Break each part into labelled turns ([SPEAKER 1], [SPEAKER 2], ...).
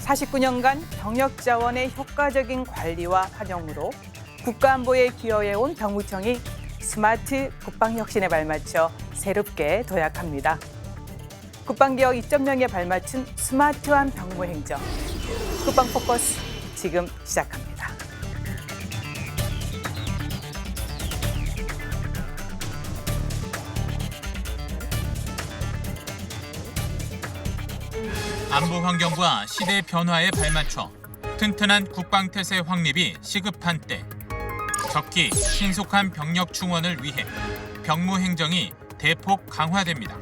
[SPEAKER 1] 49년간 병역 자원의 효과적인 관리와 활용으로 국가안보에 기여해온 병무청이 스마트 국방혁신에 발맞춰 새롭게 도약합니다. 국방개혁 2.0에 발맞춘 스마트한 병무행정. 국방포커스 지금 시작합니다.
[SPEAKER 2] 안보 환경과 시대 변화에 발맞춰 튼튼한 국방태세 확립이 시급한 때 적기 신속한 병력 충원을 위해 병무행정이 대폭 강화됩니다.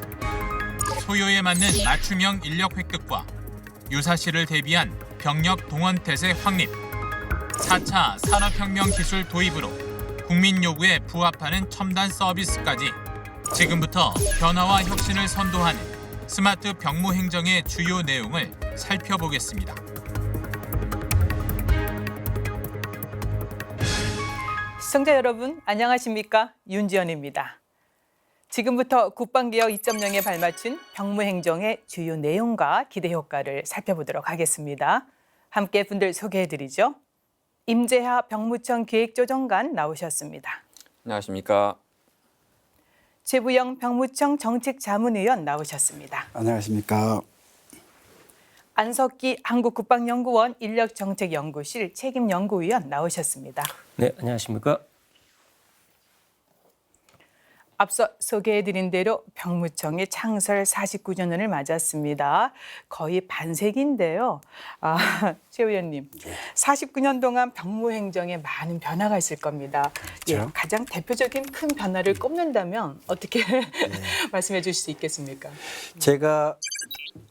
[SPEAKER 2] 소요에 맞는 맞춤형 인력 획득과 유사시를 대비한 병력 동원태세 확립, 4차 산업혁명 기술 도입으로 국민 요구에 부합하는 첨단 서비스까지 지금부터 변화와 혁신을 선도하는 스마트 병무행정의 주요 내용을 살펴보겠습니다.
[SPEAKER 1] 시청자 여러분, 안녕하십니까? 윤지연입니다. 지금부터 국방개혁 2.0에 발맞춘 병무행정의 주요 내용과 기대 효과를 살펴보도록 하겠습니다. 함께 분들 소개해드리죠. 임재하 병무청 기획조정관 나오셨습니다.
[SPEAKER 3] 안녕하십니까.
[SPEAKER 1] 최부영 병무청 정책자문위원 나오셨습니다.
[SPEAKER 4] 안녕하십니까.
[SPEAKER 1] 안석기 한국국방연구원 인력정책연구실 책임연구위원 나오셨습니다.
[SPEAKER 5] 네, 안녕하십니까.
[SPEAKER 1] 앞서 소개해드린 대로 병무청이 창설 49주년을 맞았습니다. 거의 반세기인데요. 최 의원님, 49년 동안 병무행정에 많은 변화가 있을 겁니다.
[SPEAKER 4] 그렇죠.
[SPEAKER 1] 가장 대표적인 큰 변화를 꼽는다면 어떻게 말씀해 주실 수 있겠습니까?
[SPEAKER 4] 제가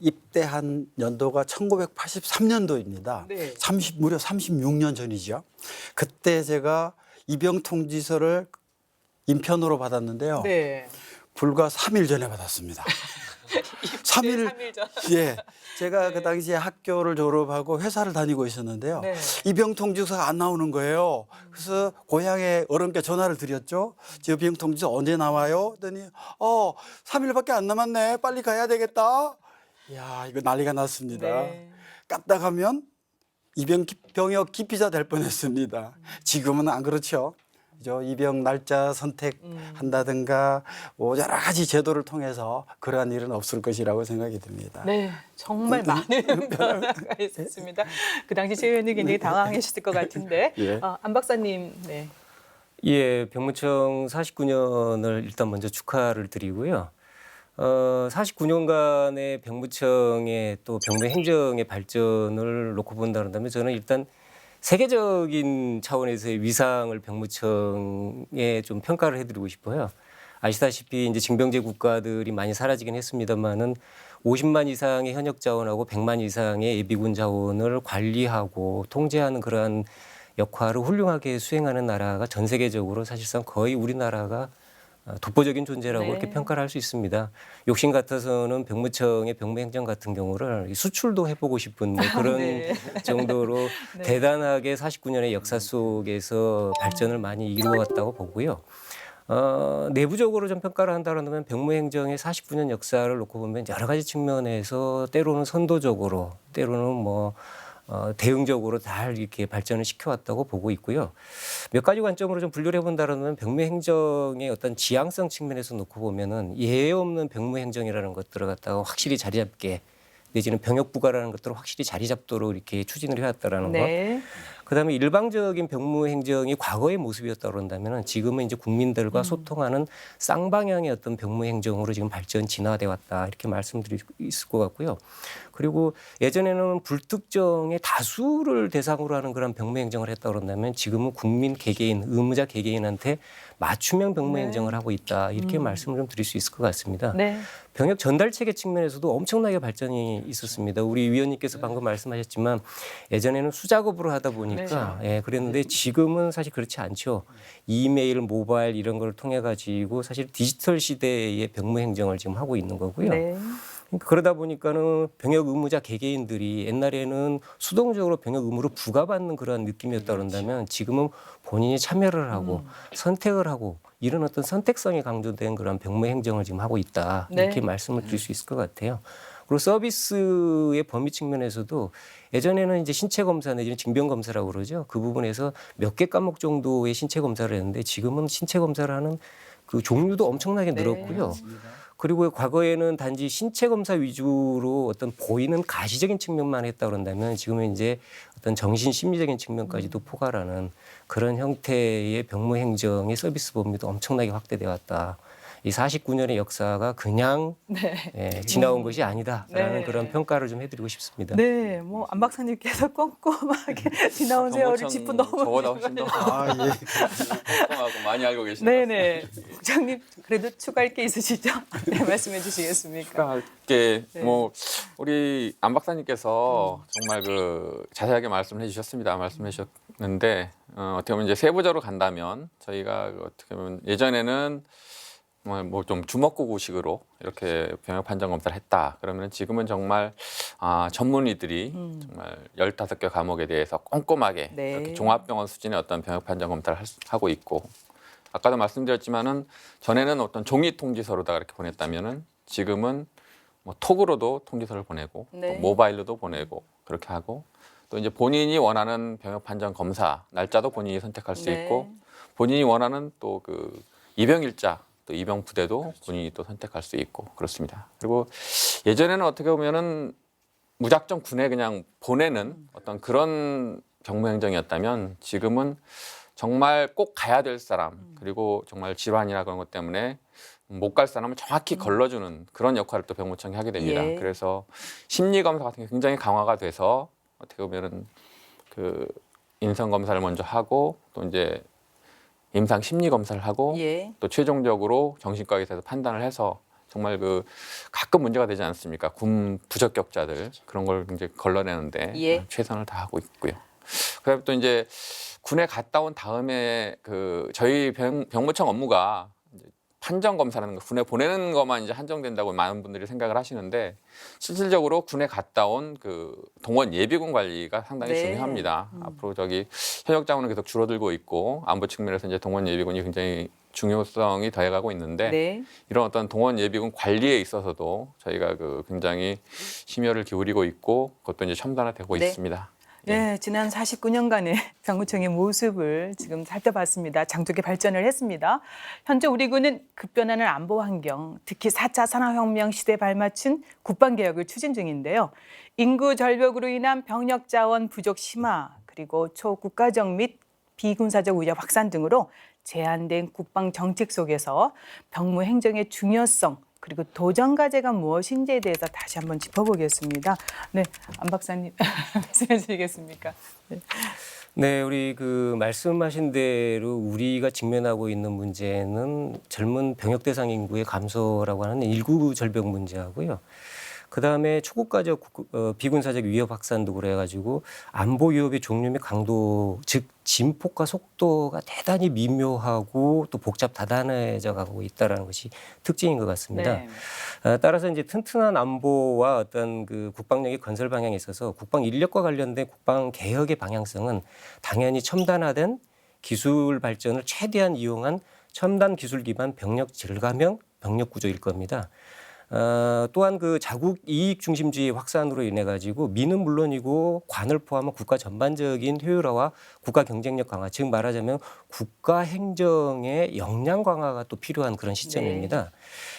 [SPEAKER 4] 입대한 연도가 1983년도입니다.
[SPEAKER 1] 네.
[SPEAKER 4] 무려 36년 전이죠. 그때 제가 입영 통지서를 인편으로 받았는데요.
[SPEAKER 1] 네.
[SPEAKER 4] 불과 3일 전에 받았습니다. 3일
[SPEAKER 1] 3일 전.
[SPEAKER 4] 예. 제가
[SPEAKER 1] 네.
[SPEAKER 4] 그 당시에 학교를 졸업하고 회사를 다니고 있었는데요.
[SPEAKER 1] 네.
[SPEAKER 4] 입영 통지서가 안 나오는 거예요. 그래서 고향에 어른께 전화를 드렸죠. 저 입영 통지서 언제 나와요? 그랬더니 3일밖에 안 남았네. 빨리 가야 되겠다. 이야, 이거 난리가 났습니다.
[SPEAKER 1] 네.
[SPEAKER 4] 까딱하면 병역 기피자 될 뻔했습니다. 지금은 안 그렇죠. 입영 날짜 선택한다든가 여러 가지 제도를 통해서 그러한 일은 없을 것이라고 생각이 듭니다.
[SPEAKER 1] 네, 정말 많은 변화가 있었습니다. 그 당시 최 의원님 굉장히 당황하셨을 것 같은데,
[SPEAKER 4] 예.
[SPEAKER 1] 안 박사님, 네.
[SPEAKER 5] 예, 병무청 49년을 일단 먼저 축하를 드리고요. 49년간의 병무청의 또 병무행정의 발전을 놓고 본다면 저는 일단 세계적인 차원에서의 위상을 병무청에 좀 평가를 해드리고 싶어요. 아시다시피 이제 징병제 국가들이 많이 사라지긴 했습니다만은 50만 이상의 현역 자원하고 100만 이상의 예비군 자원을 관리하고 통제하는 그러한 역할을 훌륭하게 수행하는 나라가 전 세계적으로 사실상 거의 우리나라가 독보적인 존재라고
[SPEAKER 1] 네.
[SPEAKER 5] 이렇게 평가를 할 수 있습니다. 욕심 같아서는 병무청의 병무행정 같은 경우를 수출도 해보고 싶은 그런
[SPEAKER 1] 네.
[SPEAKER 5] 정도로
[SPEAKER 1] 네.
[SPEAKER 5] 대단하게 49년의 역사 속에서 발전을 많이 이루어왔다고 보고요. 내부적으로 좀 평가를 한다면 병무행정의 49년 역사를 놓고 보면 여러 가지 측면에서 때로는 선도적으로 때로는 대응적으로 잘 이렇게 발전을 시켜왔다고 보고 있고요. 몇 가지 관점으로 좀 분류를 해본다면 병무행정의 어떤 지향성 측면에서 놓고 보면은 예외 없는 병무행정이라는 것들을 갖다가 확실히 자리 잡게 내지는 병역부가라는 것들을 확실히 자리 잡도록 이렇게 추진을 해왔다라는
[SPEAKER 1] 네.
[SPEAKER 5] 것. 그다음에 일방적인 병무행정이 과거의 모습이었다 그런다면 지금은 이제 국민들과 소통하는 쌍방향의 어떤 병무행정으로 지금 발전 진화돼 왔다 이렇게 말씀드릴 수 있을 것 같고요. 그리고 예전에는 불특정의 다수를 대상으로 하는 그런 병무행정을 했다 그런다면 지금은 국민 개개인, 의무자 개개인한테 맞춤형 병무행정을 하고 있다 이렇게 말씀을 좀 드릴 수 있을 것 같습니다.
[SPEAKER 1] 네.
[SPEAKER 5] 병역 전달 체계 측면에서도 엄청나게 발전이 있었습니다. 우리 위원님께서 방금 말씀하셨지만 예전에는 수작업으로 하다 보니까 그랬는데 지금은 사실 그렇지 않죠. 이메일, 모바일 이런 걸 통해 가지고 사실 디지털 시대의 병무행정을 지금 하고 있는 거고요.
[SPEAKER 1] 네.
[SPEAKER 5] 그러다 보니까는 병역 의무자 개개인들이 옛날에는 수동적으로 병역 의무를 부과받는 그런 느낌이었다 그런다면 지금은 본인이 참여를 하고 선택을 하고 이런 어떤 선택성이 강조된 그런 병무 행정을 지금 하고 있다.
[SPEAKER 1] 네.
[SPEAKER 5] 이렇게 말씀을 드릴 수 있을 것 같아요. 그리고 서비스의 범위 측면에서도 예전에는 이제 신체 검사 내지는 징병 검사라고 그러죠. 그 부분에서 몇 개 과목 정도의 신체 검사를 했는데 지금은 신체 검사를 하는 그 종류도 엄청나게
[SPEAKER 1] 네.
[SPEAKER 5] 늘었고요. 그리고 과거에는 단지 신체 검사 위주로 어떤 보이는 가시적인 측면만 했다 그런다면 지금은 이제 어떤 정신 심리적인 측면까지도 포괄하는 그런 형태의 병무 행정의 서비스 범위도 엄청나게 확대되어 왔다. 이 49년의 역사가 그냥
[SPEAKER 1] 네.
[SPEAKER 5] 지나온 것이 아니다라는
[SPEAKER 1] 네.
[SPEAKER 5] 그런 평가를 좀 해드리고 싶습니다.
[SPEAKER 1] 네, 뭐 안 박사님께서 꼼꼼하게 지나온 세월을 짚고 너무
[SPEAKER 3] 저보다 훨씬 더
[SPEAKER 4] 아, 예.
[SPEAKER 3] 꼼꼼하고 많이 알고 계시네요.
[SPEAKER 1] 네네. 국장님 그래도 추가할 게 있으시죠? 네, 말씀해 주시겠습니까?
[SPEAKER 3] 할게
[SPEAKER 1] 네.
[SPEAKER 3] 뭐 우리 안 박사님께서 정말 그 자세하게 말씀을 해주셨습니다. 말씀해 주셨는데 어떻게 보면 이제 세부적으로 간다면 저희가 어떻게 보면 예전에는 뭐 좀 주먹구구식으로 이렇게 병역 판정 검사를 했다. 그러면 지금은 정말 전문의들이 정말 15개 과목에 대해서 꼼꼼하게
[SPEAKER 1] 네.
[SPEAKER 3] 이렇게 종합병원 수준의 어떤 병역 판정 검사를 하고 있고 아까도 말씀드렸지만은 전에는 어떤 종이 통지서로다가 이렇게 보냈다면은 지금은 뭐 톡으로도 통지서를 보내고
[SPEAKER 1] 네.
[SPEAKER 3] 또 모바일로도 보내고 그렇게 하고 또 이제 본인이 원하는 병역 판정 검사 날짜도 본인이 선택할 수
[SPEAKER 1] 네.
[SPEAKER 3] 있고 본인이 원하는 또 그 입영일자 또 입영 부대도 본인이 또 선택할 수 있고 그렇습니다. 그리고 예전에는 어떻게 보면은 무작정 군에 그냥 보내는 어떤 그런 병무행정이었다면 지금은 정말 꼭 가야 될 사람 그리고 정말 질환이나 그런 것 때문에 못 갈 사람을 정확히 걸러주는 그런 역할을 또 병무청이 하게 됩니다.
[SPEAKER 1] 예.
[SPEAKER 3] 그래서 심리 검사 같은 게 굉장히 강화가 돼서 어떻게 보면은 그 인성 검사를 먼저 하고 또 이제 임상 심리 검사를 하고
[SPEAKER 1] 예.
[SPEAKER 3] 또 최종적으로 정신과에서 판단을 해서 정말 그 가끔 문제가 되지 않습니까? 군 부적격자들 그런 걸 이제 걸러내는데
[SPEAKER 1] 예.
[SPEAKER 3] 최선을 다하고 있고요. 그다음에 또 이제 군에 갔다 온 다음에 그 저희 병무청 업무가 이제 판정 검사라는 거 군에 보내는 것만 이제 한정된다고 많은 분들이 생각을 하시는데 실질적으로 군에 갔다 온 그 동원 예비군 관리가 상당히
[SPEAKER 1] 네.
[SPEAKER 3] 중요합니다. 앞으로 저기 현역 자원은 계속 줄어들고 있고 안보 측면에서 이제 동원 예비군이 굉장히 중요성이 더해가고 있는데
[SPEAKER 1] 네.
[SPEAKER 3] 이런 어떤 동원 예비군 관리에 있어서도 저희가 그 굉장히 심혈을 기울이고 있고 그것도 이제 첨단화되고
[SPEAKER 1] 네.
[SPEAKER 3] 있습니다.
[SPEAKER 1] 네, 지난 49년간의 병무청의 모습을 지금 살펴봤습니다. 장족의 발전을 했습니다. 현재 우리 군은 급변하는 안보 환경, 특히 4차 산업혁명 시대에 발맞춘 국방개혁을 추진 중인데요. 인구 절벽으로 인한 병력 자원 부족 심화, 그리고 초국가적 및 비군사적 위협 확산 등으로 제한된 국방 정책 속에서 병무 행정의 중요성, 그리고 도전 과제가 무엇인지에 대해서 다시 한번 짚어보겠습니다. 네, 안 박사님 말씀해 주시겠습니까? 네.
[SPEAKER 5] 네, 우리 그 말씀하신 대로 우리가 직면하고 있는 문제는 젊은 병역 대상 인구의 감소라고 하는 일구 절벽 문제하고요. 그다음에 초국가적 비군사적 위협 확산도 그래가지고 안보 위협의 종류 및 강도, 즉 진폭과 속도가 대단히 미묘하고 또 복잡 다단해져 가고 있다는 것이 특징인 것 같습니다.
[SPEAKER 1] 네.
[SPEAKER 5] 따라서 이제 튼튼한 안보와 어떤 그 국방력의 건설 방향에 있어서 국방 인력과 관련된 국방 개혁의 방향성은 당연히 첨단화된 기술 발전을 최대한 이용한 첨단 기술 기반 병력 질감형 병력 구조일 겁니다. 또한 그 자국 이익 중심주의 확산으로 인해 가지고 민은 물론이고 관을 포함한 국가 전반적인 효율화와 국가 경쟁력 강화, 즉 말하자면 국가 행정의 역량 강화가 또 필요한 그런 시점입니다.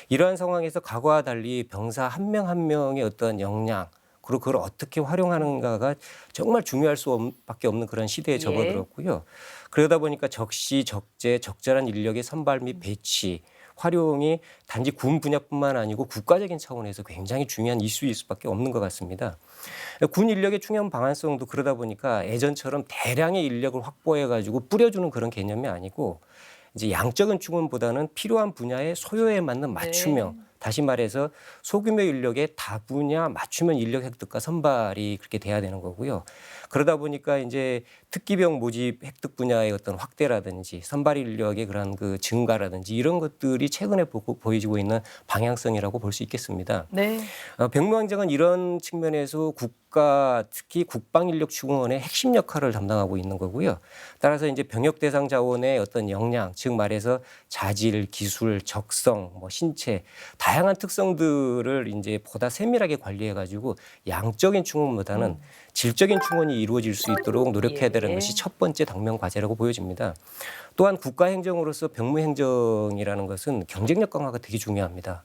[SPEAKER 5] 이러한 상황에서 과거와 달리 병사 한 명 한 명의 어떤 역량 그리고 그걸 어떻게 활용하는가가 정말 중요할 수밖에 없는 그런 시대에 접어들었고요. 그러다 보니까 적시, 적재, 적절한 인력의 선발 및 배치, 활용이 단지 군 분야뿐만 아니고 국가적인 차원에서 굉장히 중요한 이슈일 수밖에 없는 것 같습니다. 군 인력의 충원 방안성도 그러다 보니까 예전처럼 대량의 인력을 확보해가지고 뿌려주는 그런 개념이 아니고 이제 양적인 충원보다는 필요한 분야의 소요에 맞는 맞춤형, 다시 말해서 소규모 인력의 다분야 맞춤형 인력 획득과 선발이 그렇게 돼야 되는 거고요. 그러다 보니까 이제 특기병 모집 획득 분야의 어떤 확대라든지 선발 인력의 그런 그 증가라든지 이런 것들이 최근에 보여지고 있는 방향성이라고 볼 수 있겠습니다.
[SPEAKER 1] 네.
[SPEAKER 5] 병무항정은 이런 측면에서 국가 특히 국방인력충원의 핵심 역할을 담당하고 있는 거고요. 따라서 이제 병역 대상 자원의 어떤 역량, 즉 말해서 자질, 기술, 적성, 뭐 신체 다양한 특성들을 이제 보다 세밀하게 관리해 가지고 양적인 충원보다는 질적인 충원이 이루어질 수 있도록 노력해야 되는
[SPEAKER 1] 예.
[SPEAKER 5] 것이 첫 번째 당면 과제라고 보여집니다. 또한 국가 행정으로서 병무 행정이라는 것은 경쟁력 강화가 되게 중요합니다.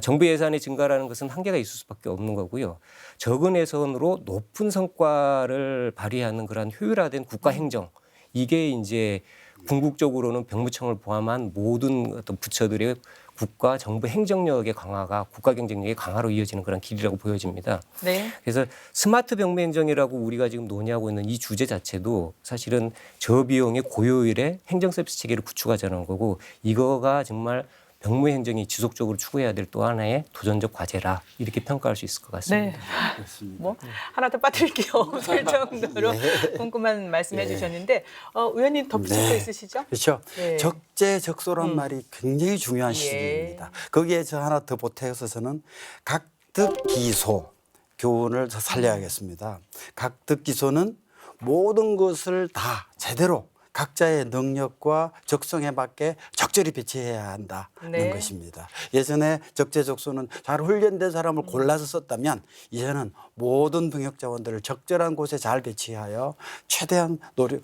[SPEAKER 5] 정부 예산의 증가라는 것은 한계가 있을 수밖에 없는 거고요. 적은 예산으로 높은 성과를 발휘하는 그런 효율화된 국가 행정, 이게 이제 궁극적으로는 병무청을 포함한 모든 어떤 부처들의 국가 정부 행정력의 강화가 국가 경쟁력의 강화로 이어지는 그런 길이라고 보여집니다.
[SPEAKER 1] 네.
[SPEAKER 5] 그래서 스마트 병무 행정이라고 우리가 지금 논의하고 있는 이 주제 자체도 사실은 저비용의 고효율의 행정 서비스 체계를 구축하자는 거고, 이거가 정말 병무 행정이 지속적으로 추구해야 될 또 하나의 도전적 과제라, 이렇게 평가할 수 있을 것 같습니다.
[SPEAKER 1] 네. 뭐 하나 더 빠뜨릴 게 없을 정도로 꼼꼼한 말씀해 주셨는데 의원님 덧붙일 거 있으시죠?
[SPEAKER 4] 그렇죠.
[SPEAKER 1] 네.
[SPEAKER 4] 적재적소란 말이 굉장히 중요한 시기입니다. 거기에 저 하나 더 보태서 저는 각득기소 교훈을 더 살려야겠습니다. 각득기소는 모든 것을 다 제대로 각자의 능력과 적성에 맞게 적절히 배치해야 한다는
[SPEAKER 1] 네.
[SPEAKER 4] 것입니다. 예전에 적재적소는 잘 훈련된 사람을 골라서 썼다면 이제는 모든 병역 자원들을 적절한 곳에 잘 배치하여 최대한 노력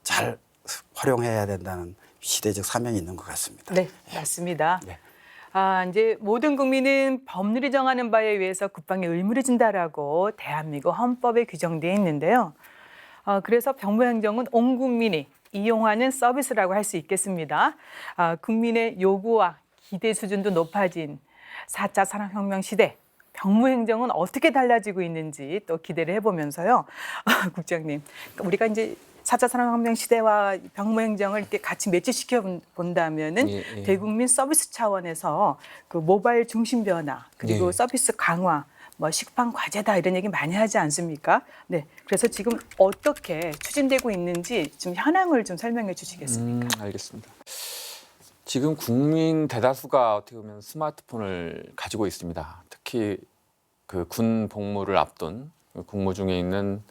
[SPEAKER 4] 잘 활용해야 된다는 시대적 사명이 있는 것 같습니다.
[SPEAKER 1] 네, 맞습니다.
[SPEAKER 4] 네.
[SPEAKER 1] 이제 모든 국민은 법률이 정하는 바에 의해서 국방에 의무를 진다라고 대한민국 헌법에 규정되어 있는데요. 그래서 병무행정은 온 국민이 이용하는 서비스라고 할 수 있겠습니다. 국민의 요구와 기대 수준도 높아진 4차 산업혁명 시대, 병무행정은 어떻게 달라지고 있는지 또 기대를 해보면서요. 국장님, 우리가 이제 4차 산업혁명 시대와 병무행정을 이렇게 같이 매치시켜 본다면은
[SPEAKER 3] 예.
[SPEAKER 1] 대국민 서비스 차원에서 그 모바일 중심 변화 그리고
[SPEAKER 3] 예.
[SPEAKER 1] 서비스 강화, 뭐 식판 과제다 이런 얘기 많이 하지 않습니까? 네, 그래서 지금 어떻게 추진되고 있는지 좀 현황을 좀 설명해 주시겠습니까?
[SPEAKER 3] 알겠습니다. 지금 국민 대다수가 어떻게 보면 스마트폰을 가지고 있습니다. 특히 그 군 복무를 앞둔 국무 중에 있는,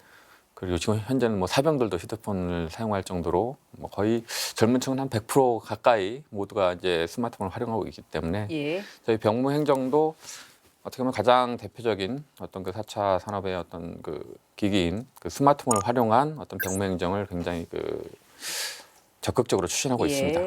[SPEAKER 3] 그리고 지금 현재는 뭐 사병들도 휴대폰을 사용할 정도로 뭐 거의 젊은 층은 한 100% 가까이 모두가 이제 스마트폰을 활용하고 있기 때문에
[SPEAKER 1] 예,
[SPEAKER 3] 저희 병무 행정도 어떻게 보면 가장 대표적인 어떤 그 4차 산업의 어떤 그 기기인 그 스마트폰을 활용한 어떤 병무 행정을 굉장히 그 적극적으로 추진하고 있습니다.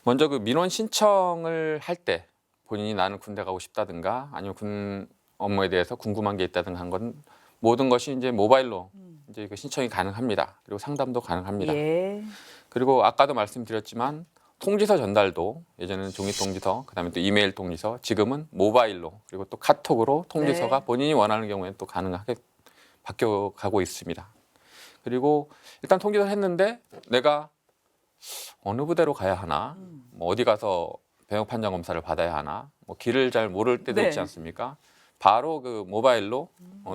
[SPEAKER 3] 먼저 그 민원 신청을 할 때 본인이 나는 군대 가고 싶다든가 아니면 군 업무에 대해서 궁금한 게 있다든가 한 건 모든 것이 이제 모바일로 이제 그 신청이 가능합니다. 그리고 상담도 가능합니다.
[SPEAKER 1] 예,
[SPEAKER 3] 그리고 아까도 말씀드렸지만 통지서 전달도 예전에는 종이 통지서, 그다음에 또 이메일 통지서, 지금은 모바일로 그리고 또 카톡으로 통지서가
[SPEAKER 1] 네.
[SPEAKER 3] 본인이 원하는 경우에는 또 가능하게 바뀌어가고 있습니다. 그리고 일단 통지서를 했는데 내가 어느 부대로 가야 하나, 뭐 어디 가서 병역 판정 검사를 받아야 하나, 뭐 길을 잘 모를 때도
[SPEAKER 1] 네.
[SPEAKER 3] 있지 않습니까? 바로 그 모바일로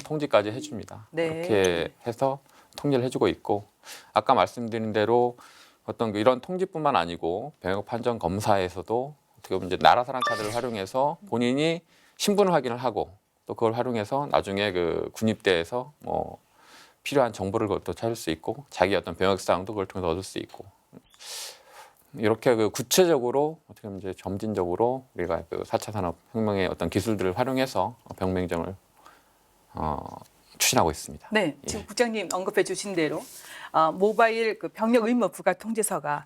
[SPEAKER 3] 통지까지 해줍니다.
[SPEAKER 1] 네.
[SPEAKER 3] 그렇게 해서 통지를 해주고 있고, 아까 말씀드린 대로 어떤 그 이런 통지뿐만 아니고 병역 판정 검사에서도 어떻게 보면 이제 나라사랑 카드를 활용해서 본인이 신분을 확인을 하고 또 그걸 활용해서 나중에 그 군입대에서 뭐 필요한 정보를 또 찾을 수 있고 자기 어떤 병역 사항도 그걸 통해서 얻을 수 있고, 이렇게 그 구체적으로 어떻게 보면 이제 점진적으로 우리가 그 4차 산업 혁명의 어떤 기술들을 활용해서 병무 행정을 추진하고 있습니다.
[SPEAKER 1] 네, 지금 국장님 언급해 주신 대로 모바일 그 병력 의무 부과 통지서가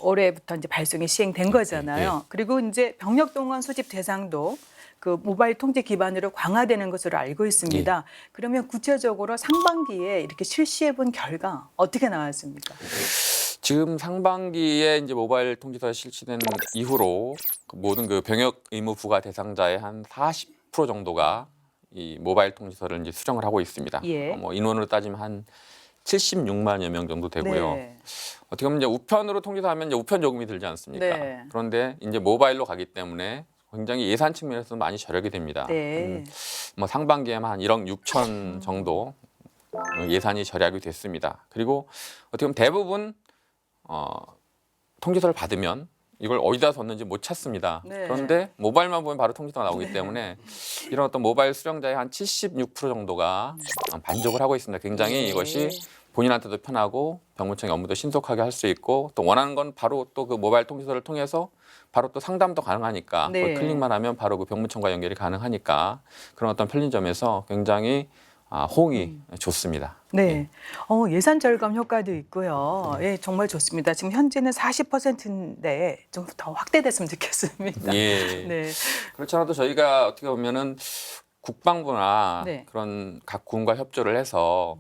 [SPEAKER 1] 올해부터 이제 발송이 시행된 거잖아요. 그리고 이제 병력 동원 소집 대상도 그 모바일 통제 기반으로 강화되는 것으로 알고 있습니다. 그러면 구체적으로 상반기에 이렇게 실시해 본 결과 어떻게 나왔습니까?
[SPEAKER 3] 지금 상반기에 이제 모바일 통지서 실시된 이후로 모든 그 병역 의무 부과 대상자의 한 40% 정도가 이 모바일 통지서를 이제 수정을 하고 있습니다.
[SPEAKER 1] 예.
[SPEAKER 3] 뭐 인원으로 따지면 한 76만여 명 정도 되고요.
[SPEAKER 1] 네.
[SPEAKER 3] 어떻게 보면 이제 우편으로 통지서하면 이제 우편 요금이 들지 않습니까?
[SPEAKER 1] 네.
[SPEAKER 3] 그런데 이제 모바일로 가기 때문에 굉장히 예산 측면에서 많이 절약이 됩니다.
[SPEAKER 1] 네.
[SPEAKER 3] 뭐 상반기에만 한 1억 6천 정도 예산이 절약이 됐습니다. 그리고 어떻게 보면 대부분 통지서를 받으면 이걸 어디다 뒀는지 못 찾습니다.
[SPEAKER 1] 네.
[SPEAKER 3] 그런데 모바일만 보면 바로 통지가 나오기 때문에 이런 어떤 모바일 수령자의 한 76% 정도가 만족을 하고 있습니다. 굉장히
[SPEAKER 1] 네.
[SPEAKER 3] 이것이 본인한테도 편하고 병무청의 업무도 신속하게 할 수 있고 또 원하는 건 바로 또 그 모바일 통지서를 통해서 바로 또 상담도 가능하니까
[SPEAKER 1] 네.
[SPEAKER 3] 그걸 클릭만 하면 바로 그 병무청과 연결이 가능하니까 그런 어떤 편리점에서 굉장히 호응이 좋습니다.
[SPEAKER 1] 네. 예산 절감 효과도 있고요. 예, 정말 좋습니다. 지금 현재는 40%인데 좀 더 확대됐으면 좋겠습니다.
[SPEAKER 3] 예.
[SPEAKER 1] 네.
[SPEAKER 3] 그렇지 않아도 저희가 어떻게 보면은 국방부나
[SPEAKER 1] 네.
[SPEAKER 3] 그런 각 군과 협조를 해서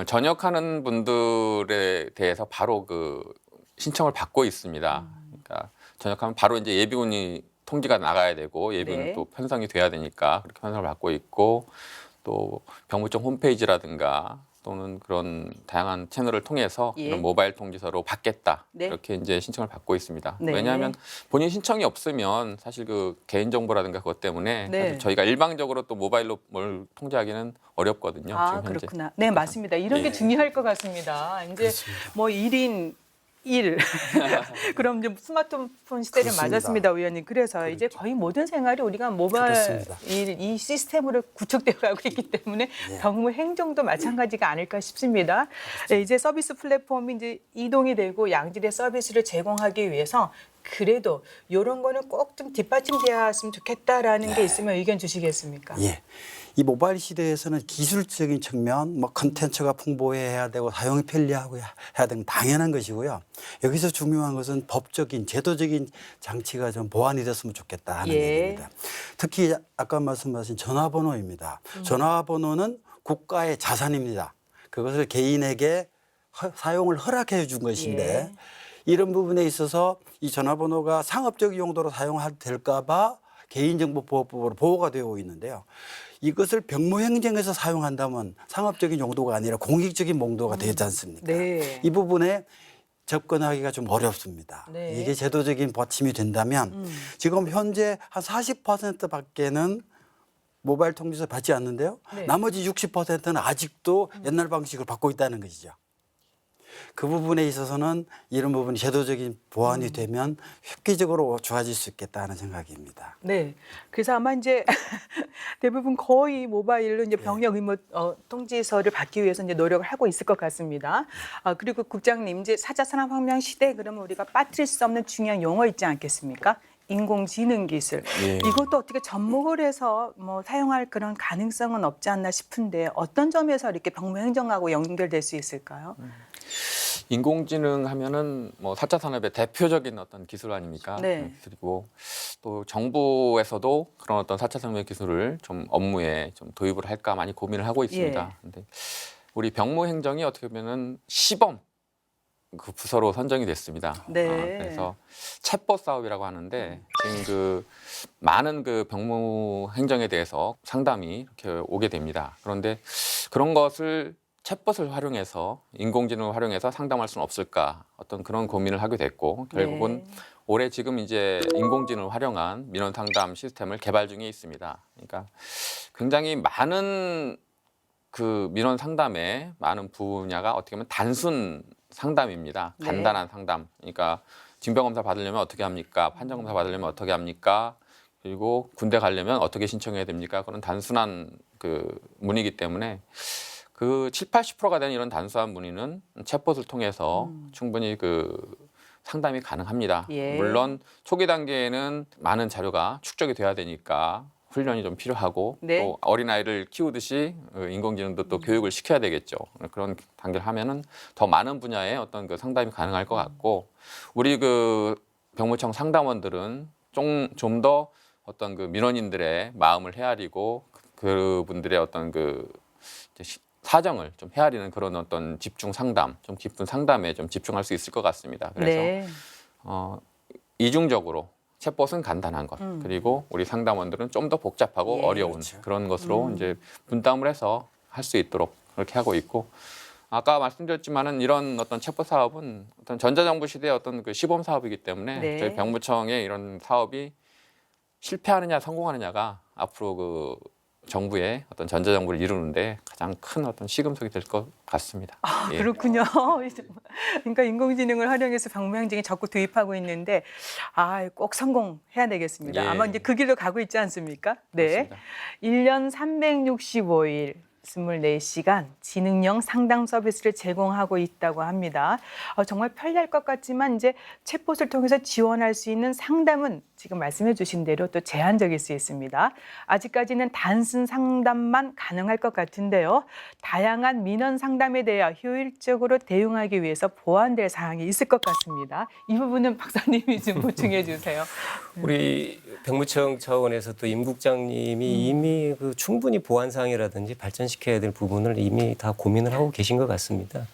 [SPEAKER 3] 전역하는 분들에 대해서 바로 그 신청을 받고 있습니다. 그러니까 전역하면 바로 이제 예비군이 통지가 나가야 되고 예비군
[SPEAKER 1] 네.
[SPEAKER 3] 또 편성이 돼야 되니까 그렇게 편성을 받고 있고 또 병무청 홈페이지라든가 또는 그런 다양한 채널을 통해서
[SPEAKER 1] 예.
[SPEAKER 3] 이런 모바일 통지서로 받겠다
[SPEAKER 1] 네.
[SPEAKER 3] 이렇게 이제 신청을 받고 있습니다.
[SPEAKER 1] 네.
[SPEAKER 3] 왜냐하면 본인 신청이 없으면 사실 그 개인 정보라든가 그것 때문에
[SPEAKER 1] 네.
[SPEAKER 3] 사실 저희가 일방적으로 또 모바일로 뭘 통제하기는 어렵거든요.
[SPEAKER 1] 아,
[SPEAKER 3] 지금 현재.
[SPEAKER 1] 그렇구나. 네, 맞습니다. 이런 게
[SPEAKER 3] 예.
[SPEAKER 1] 중요할 것 같습니다. 이제 뭐 1인 1. 그럼 이제 스마트폰 시대를
[SPEAKER 4] 그렇습니다.
[SPEAKER 1] 맞았습니다, 의원님. 그래서 이제 거의 모든 생활이 우리가 모바일
[SPEAKER 4] 그렇습니다.
[SPEAKER 1] 이 시스템으로 구축되어 가고 있기 때문에
[SPEAKER 4] 예.
[SPEAKER 1] 병무 행정도 마찬가지가 아닐까 싶습니다. 네, 이제 서비스 플랫폼이 이제 이동이 되고 양질의 서비스를 제공하기 위해서 그래도 이런 거는 꼭 좀 뒷받침되었으면 좋겠다라는 게 있으면 의견 주시겠습니까?
[SPEAKER 4] 예. 이 모바일 시대에서는 기술적인 측면, 뭐 컨텐츠가 풍부해야 되고 사용이 편리하고 해야 되는 당연한 것이고요. 여기서 중요한 것은 법적인 제도적인 장치가 좀 보완이 됐으면 좋겠다 하는
[SPEAKER 1] 예.
[SPEAKER 4] 얘기입니다. 특히 아까 말씀하신 전화번호입니다. 전화번호는 국가의 자산입니다. 그것을 개인에게 사용을 허락해 준 것인데
[SPEAKER 1] 예.
[SPEAKER 4] 이런 부분에 있어서 이 전화번호가 상업적 용도로 사용될까 봐 개인정보보호법으로 보호가 되어 있는데요. 이것을 병무행정에서 사용한다면 상업적인 용도가 아니라 공익적인 용도가 되지 않습니까?
[SPEAKER 1] 네.
[SPEAKER 4] 이 부분에 접근하기가 좀 어렵습니다.
[SPEAKER 1] 네.
[SPEAKER 4] 이게 제도적인 받침이 된다면 지금 현재 한 40%밖에는 모바일 통지서 받지 않는데요.
[SPEAKER 1] 네.
[SPEAKER 4] 나머지 60%는 아직도 옛날 방식을 받고 있다는 것이죠. 그 부분에 있어서는 이런 부분이 제도적인 보완이 되면 획기적으로 좋아질 수 있겠다 하는 생각입니다.
[SPEAKER 1] 네. 그래서 아마 이제 대부분 거의 모바일로 이제 병력 의무 통지서를 받기 위해서 이제 노력을 하고 있을 것 같습니다. 그리고 국장님 이제 4차 산업혁명 시대 그러면 우리가 빠뜨릴 수 없는 중요한 용어 있지 않겠습니까? 인공지능 기술.
[SPEAKER 3] 예.
[SPEAKER 1] 이것도 어떻게 접목을 해서 뭐 사용할 그런 가능성은 없지 않나 싶은데 어떤 점에서 이렇게 병무행정하고 연결될 수 있을까요?
[SPEAKER 3] 인공지능 하면은 뭐 4차 산업의 대표적인 어떤 기술 아닙니까?
[SPEAKER 1] 네.
[SPEAKER 3] 기술이고 또 정부에서도 그런 어떤 4차 산업의 기술을 좀 업무에 좀 도입을 할까 많이 고민을 하고 있습니다.
[SPEAKER 1] 예.
[SPEAKER 3] 근데 우리 병무행정이 어떻게 보면은 시범 그 부서로 선정이 됐습니다.
[SPEAKER 1] 네.
[SPEAKER 3] 그래서 챗봇 사업이라고 하는데 지금 그 많은 그 병무행정에 대해서 상담이 이렇게 오게 됩니다. 그런데 그런 것을 챗봇을 활용해서 인공지능을 활용해서 상담할 수는 없을까 어떤 그런 고민을 하게 됐고 결국은
[SPEAKER 1] 네.
[SPEAKER 3] 올해 지금 이제 인공지능을 활용한 민원 상담 시스템을 개발 중에 있습니다. 그러니까 굉장히 많은 그 민원 상담의 많은 분야가 어떻게 보면 단순 상담입니다.
[SPEAKER 1] 네.
[SPEAKER 3] 간단한 상담. 그러니까 징병검사 받으려면 어떻게 합니까? 판정검사 받으려면 어떻게 합니까? 그리고 군대 가려면 어떻게 신청해야 됩니까? 그런 단순한 그 문의이기 때문에 그 7, 80%가 되는 이런 단순한 문의는 챗봇을 통해서 충분히 그 상담이 가능합니다.
[SPEAKER 1] 예.
[SPEAKER 3] 물론 초기 단계에는 많은 자료가 축적이 돼야 되니까 훈련이 좀 필요하고
[SPEAKER 1] 네.
[SPEAKER 3] 또 어린아이를 키우듯이 인공지능도 또 교육을 시켜야 되겠죠. 그런 단계를 하면은 더 많은 분야의 어떤 그 상담이 가능할 것 같고 우리 그 병무청 상담원들은 좀 더 어떤 그 민원인들의 마음을 헤아리고 그분들의 어떤 그 사정을 좀 헤아리는 그런 어떤 집중 상담, 좀 깊은 상담에 좀 집중할 수 있을 것 같습니다. 그래서
[SPEAKER 1] 네.
[SPEAKER 3] 이중적으로 챗봇은 간단한 것, 그리고 우리 상담원들은 좀 더 복잡하고
[SPEAKER 1] 예.
[SPEAKER 3] 어려운
[SPEAKER 4] 그렇죠.
[SPEAKER 3] 그런 것으로 이제 분담을 해서 할 수 있도록 그렇게 하고 있고 아까 말씀드렸지만은 이런 어떤 챗봇 사업은 어떤 전자정부 시대의 어떤 그 시범 사업이기 때문에
[SPEAKER 1] 네.
[SPEAKER 3] 저희 병무청의 이런 사업이 실패하느냐 성공하느냐가 앞으로 그 정부의 어떤 전자정부를 이루는데 가장 큰 어떤 시금석이 될 것 같습니다. 예.
[SPEAKER 1] 그렇군요. 그러니까 인공지능을 활용해서 병무행정에 적극 도입하고 있는데 꼭 성공해야 되겠습니다.
[SPEAKER 3] 예.
[SPEAKER 1] 아마 이제 그 길로 가고 있지 않습니까? 네.
[SPEAKER 3] 그렇습니다.
[SPEAKER 1] 1년 365일 24시간 지능형 상담 서비스를 제공하고 있다고 합니다. 정말 편리할 것 같지만 이제 챗봇을 통해서 지원할 수 있는 상담은 지금 말씀해 주신 대로 또 제한적일 수 있습니다. 아직까지는 단순 상담만 가능할 것 같은데요. 다양한 민원 상담에 대해 효율적으로 대응하기 위해서 보완될 사항이 있을 것 같습니다. 이 부분은 박사님이 좀 보충해 주세요.
[SPEAKER 5] 우리 병무청 차원에서 또 임 국장님이 이미 그 충분히 보완 사항이라든지 발전시켜야 될 부분을 이미 다 고민을 하고 계신 것 같습니다.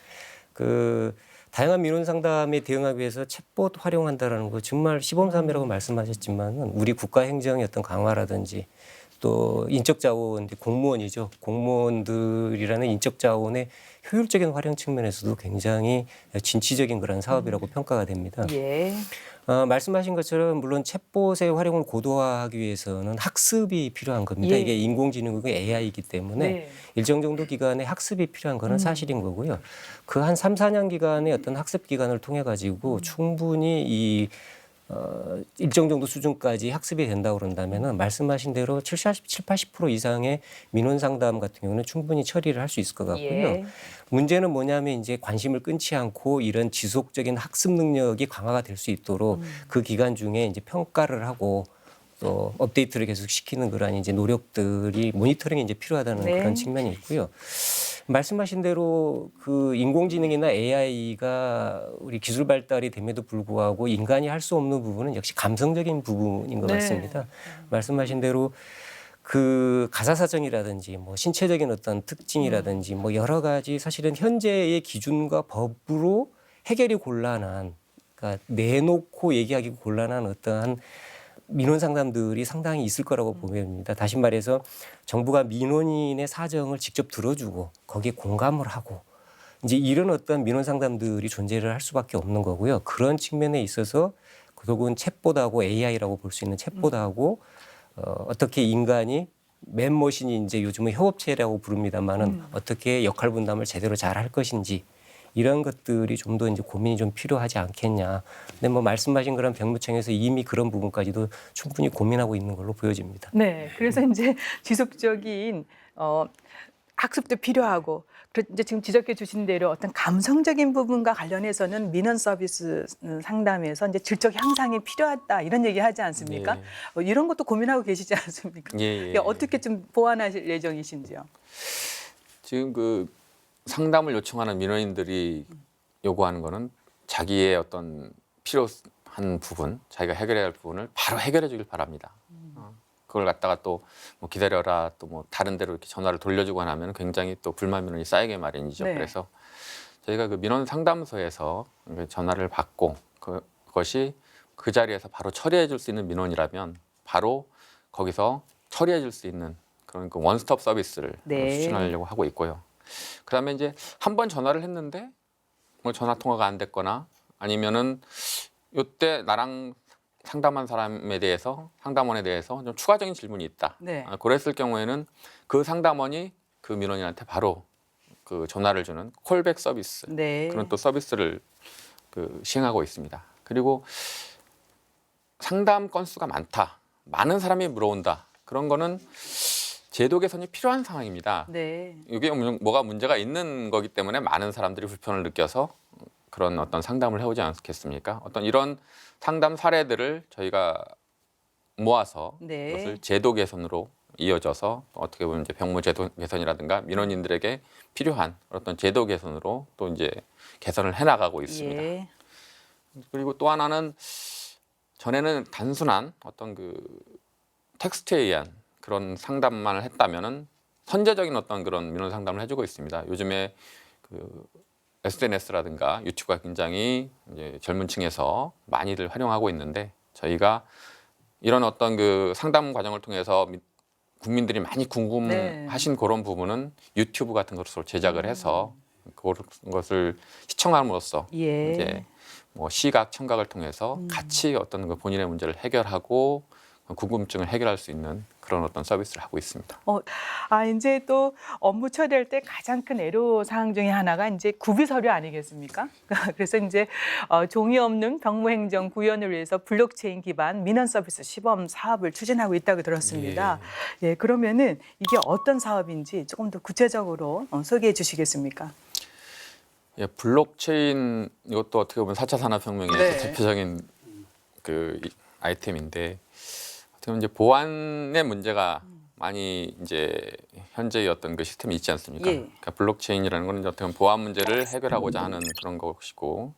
[SPEAKER 5] 그 다양한 민원 상담에 대응하기 위해서 챗봇 활용한다라는 거 정말 시범사례라고 말씀하셨지만은 우리 국가 행정의 어떤 강화라든지 또 인적 자원, 공무원이죠. 공무원들이라는 인적 자원의 효율적인 활용 측면에서도 굉장히 진취적인 그런 사업이라고 평가가 됩니다.
[SPEAKER 1] 예.
[SPEAKER 5] 말씀하신 것처럼 물론 챗봇의 활용을 고도화하기 위해서는 학습이 필요한 겁니다.
[SPEAKER 1] 예.
[SPEAKER 5] 이게 인공지능이고 AI이기 때문에
[SPEAKER 1] 네.
[SPEAKER 5] 일정 정도 기간의 학습이 필요한 거는 사실인 거고요. 그 한 3, 4년 기간의 어떤 학습 기간을 통해 가지고 충분히 이 일정 정도 수준까지 학습이 된다고 그런다면은 말씀하신 대로 70, 80% 이상의 민원 상담 같은 경우는 충분히 처리를 할 수 있을 것 같고요.
[SPEAKER 1] 예.
[SPEAKER 5] 문제는 뭐냐면 이제 관심을 끊지 않고 이런 지속적인 학습 능력이 강화가 될 수 있도록 그 기간 중에 이제 평가를 하고 또 업데이트를 계속 시키는 그런 이제 노력들이 모니터링이 이제 필요하다는
[SPEAKER 1] 네.
[SPEAKER 5] 그런 측면이 있고요. 말씀하신 대로 그 인공지능이나 AI가 우리 기술 발달이 됨에도 불구하고 인간이 할 수 없는 부분은 역시 감성적인 부분인 것
[SPEAKER 1] 네.
[SPEAKER 5] 같습니다. 말씀하신 대로 그 가사 사정이라든지 뭐 신체적인 어떤 특징이라든지 뭐 여러 가지 사실은 현재의 기준과 법으로 해결이 곤란한 그러니까 내놓고 얘기하기 곤란한 어떠한 민원 상담들이 상당히 있을 거라고 보입니다. 다시 말해서 정부가 민원인의 사정을 직접 들어주고 거기에 공감을 하고 이제 이런 어떤 민원 상담들이 존재를 할 수밖에 없는 거고요. 그런 측면에 있어서 그동안 챗봇하고 AI라고 볼 수 있는 챗봇하고 어떻게 인간이 맨머신이 이제 요즘은 협업체라고 부릅니다만은 어떻게 역할 분담을 제대로 잘 할 것인지 이런 것들이 좀 더 이제 고민이 좀 필요하지 않겠냐. 근데 뭐 말씀하신 그런 병무청에서 이미 그런 부분까지도 충분히 고민하고 있는 걸로 보여집니다.
[SPEAKER 1] 네. 그래서 이제 지속적인 학습도 필요하고 이제 지금 지적해 주신 대로 어떤 감성적인 부분과 관련해서는 민원 서비스 상담에서 이제 질적 향상이 필요하다 이런 얘기 하지 않습니까?
[SPEAKER 3] 예.
[SPEAKER 1] 이런 것도 고민하고 계시지 않습니까?
[SPEAKER 3] 예, 예.
[SPEAKER 1] 그러니까 어떻게 좀 보완하실 예정이신지요?
[SPEAKER 3] 지금 그 상담을 요청하는 민원인들이 요구하는 거는 자기의 어떤 필요한 부분, 자기가 해결해야 할 부분을 바로 해결해 주길 바랍니다. 그걸 갖다가 또 뭐 기다려라 또 뭐 다른 데로 이렇게 전화를 돌려주거나 하면 굉장히 또 불만 민원이 쌓이게 마련이죠.
[SPEAKER 1] 네.
[SPEAKER 3] 그래서 저희가 그 민원 상담소에서 전화를 받고 그것이 그 자리에서 바로 처리해 줄 수 있는 민원이라면 바로 거기서 처리해 줄 수 있는 그런 그 원스톱 서비스를
[SPEAKER 1] 네.
[SPEAKER 3] 추천하려고 하고 있고요. 그다음에 이제 한 번 전화를 했는데 뭐 전화 통화가 안 됐거나 아니면은 요때 나랑 상담한 사람에 대해서 상담원에 대해서 좀 추가적인 질문이 있다.
[SPEAKER 1] 네.
[SPEAKER 3] 그랬을 경우에는 그 상담원이 그 민원인한테 바로 그 전화를 주는 콜백 서비스
[SPEAKER 1] 네.
[SPEAKER 3] 그런 또 서비스를 그 시행하고 있습니다. 그리고 상담 건수가 많다, 많은 사람이 물어온다 그런 거는 제도 개선이 필요한 상황입니다.
[SPEAKER 1] 네.
[SPEAKER 3] 이게 뭐가 문제가 있는 거기 때문에 많은 사람들이 불편을 느껴서 그런 어떤 상담을 해오지 않겠습니까? 어떤 이런 상담 사례들을 저희가 모아서
[SPEAKER 1] 네.
[SPEAKER 3] 그것을 제도 개선으로 이어져서 어떻게 보면 이제 병무 제도 개선이라든가 민원인들에게 필요한 어떤 제도 개선으로 또 이제 개선을 해나가고 있습니다.
[SPEAKER 1] 예.
[SPEAKER 3] 그리고 또 하나는 전에는 단순한 어떤 그 텍스트에 의한 그런 상담만을 했다면은 선제적인 어떤 그런 민원 상담을 해주고 있습니다. 요즘에 그 SNS라든가 유튜브가 굉장히 이제 젊은 층에서 많이들 활용하고 있는데 저희가 이런 어떤 그 상담 과정을 통해서 국민들이 많이 궁금하신 그런 부분은 유튜브 같은 것으로 제작을 해서 그것을 시청함으로써
[SPEAKER 1] 예.
[SPEAKER 3] 이제 뭐 시각, 청각을 통해서 같이 어떤 그 본인의 문제를 해결하고 궁금증을 해결할 수 있는 그런 어떤 서비스를 하고 있습니다.
[SPEAKER 1] 이제 또 업무 처리할 때 가장 큰 애로 사항 중에 하나가 이제 구비 서류 아니겠습니까? 그래서 이제 종이 없는 병무행정 구현을 위해서 블록체인 기반 민원 서비스 시범 사업을 추진하고 있다고 들었습니다. 예, 그러면은 이게 어떤 사업인지 조금 더 구체적으로 소개해 주시겠습니까?
[SPEAKER 3] 예, 블록체인 이것도 어떻게 보면 4차 산업혁명의
[SPEAKER 1] 네.
[SPEAKER 3] 대표적인 그 아이템인데 어떻게 보면 이제 보안의 문제가 많이 이제 현재의 어떤 그 시스템이 있지 않습니까?
[SPEAKER 1] 예.
[SPEAKER 3] 그러니까 블록체인이라는 건 이제 어떻게 보면 보안 문제를 해결하고자 하는 그런 것이고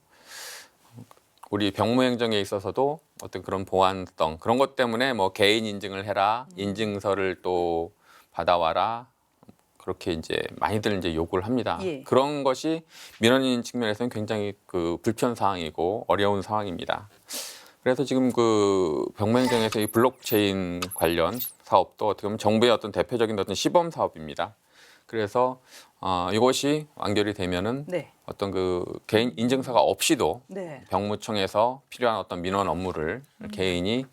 [SPEAKER 3] 우리 병무행정에 있어서도 어떤 그런 보안성 그런 것 때문에 뭐 개인 인증을 해라, 인증서를 또 받아와라. 그렇게 이제 많이들 이제 요구를 합니다.
[SPEAKER 1] 예.
[SPEAKER 3] 그런 것이 민원인 측면에서는 굉장히 그 불편 사항이고 어려운 상황입니다. 그래서 지금 그 병무행정에서 이 블록체인 관련 사업도 어떻게 보면 정부의 어떤 대표적인 어떤 시범 사업입니다. 그래서 이것이 완결이 되면은
[SPEAKER 1] 네.
[SPEAKER 3] 어떤 그 개인 인증서가 없이도
[SPEAKER 1] 네.
[SPEAKER 3] 병무청에서 필요한 어떤 민원 업무를 개인이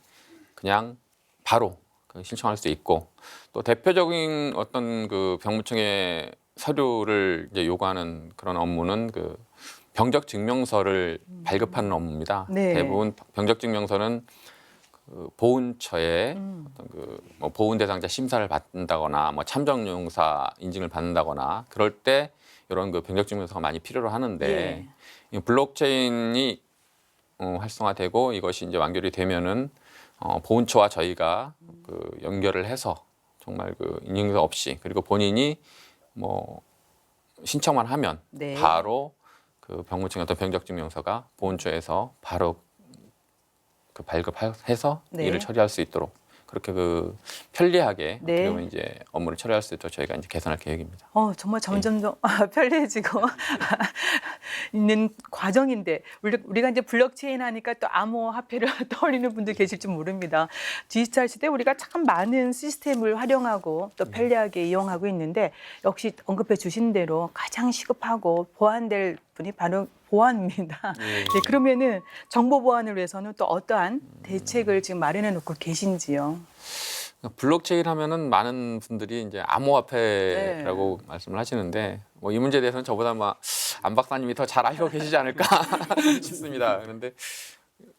[SPEAKER 3] 그냥 바로 신청할 수 있고 또 대표적인 어떤 그 병무청의 서류를 이제 요구하는 그런 업무는 그 병적 증명서를 발급하는 업무입니다.
[SPEAKER 1] 네.
[SPEAKER 3] 대부분 병적 증명서는 그 보훈처에 어떤 그 뭐 보훈 대상자 심사를 받는다거나 뭐 참정용사 인증을 받는다거나 그럴 때 이런 그 병적 증명서가 많이 필요로 하는데 이 블록체인이 활성화되고 이것이 이제 완결이 되면은 보훈처와 저희가 그 연결을 해서 정말 그 인증서 없이 그리고 본인이 뭐 신청만 하면
[SPEAKER 1] 네.
[SPEAKER 3] 바로 그 병무청의 어떤 병적증명서가 보훈처에서 바로 그 발급해서
[SPEAKER 1] 네.
[SPEAKER 3] 일을 처리할 수 있도록 그렇게 그 편리하게
[SPEAKER 1] 네.
[SPEAKER 3] 어떻게 보면 이제 업무를 처리할 수 있도록 저희가 이제 개선할 계획입니다.
[SPEAKER 1] 정말 점점 더 편리해지고 있는 과정인데 우리가 이제 블록체인 하니까 또 암호화폐를 떠올리는 분들 계실지 모릅니다. 디지털 시대 우리가 참 많은 시스템을 활용하고 또 편리하게 이용하고 있는데 역시 언급해 주신 대로 가장 시급하고 보완될 분이 바로 보안입니다. 네, 그러면은 정보 보안을 위해서는 또 어떠한 대책을 지금 마련해 놓고 계신지요?
[SPEAKER 3] 블록체인 하면은 많은 분들이 이제 암호화폐라고 말씀을 하시는데 뭐 이 문제에 대해서는 저보다 안 박사님이 더 잘 알고 계시지 않을까 싶습니다. 그런데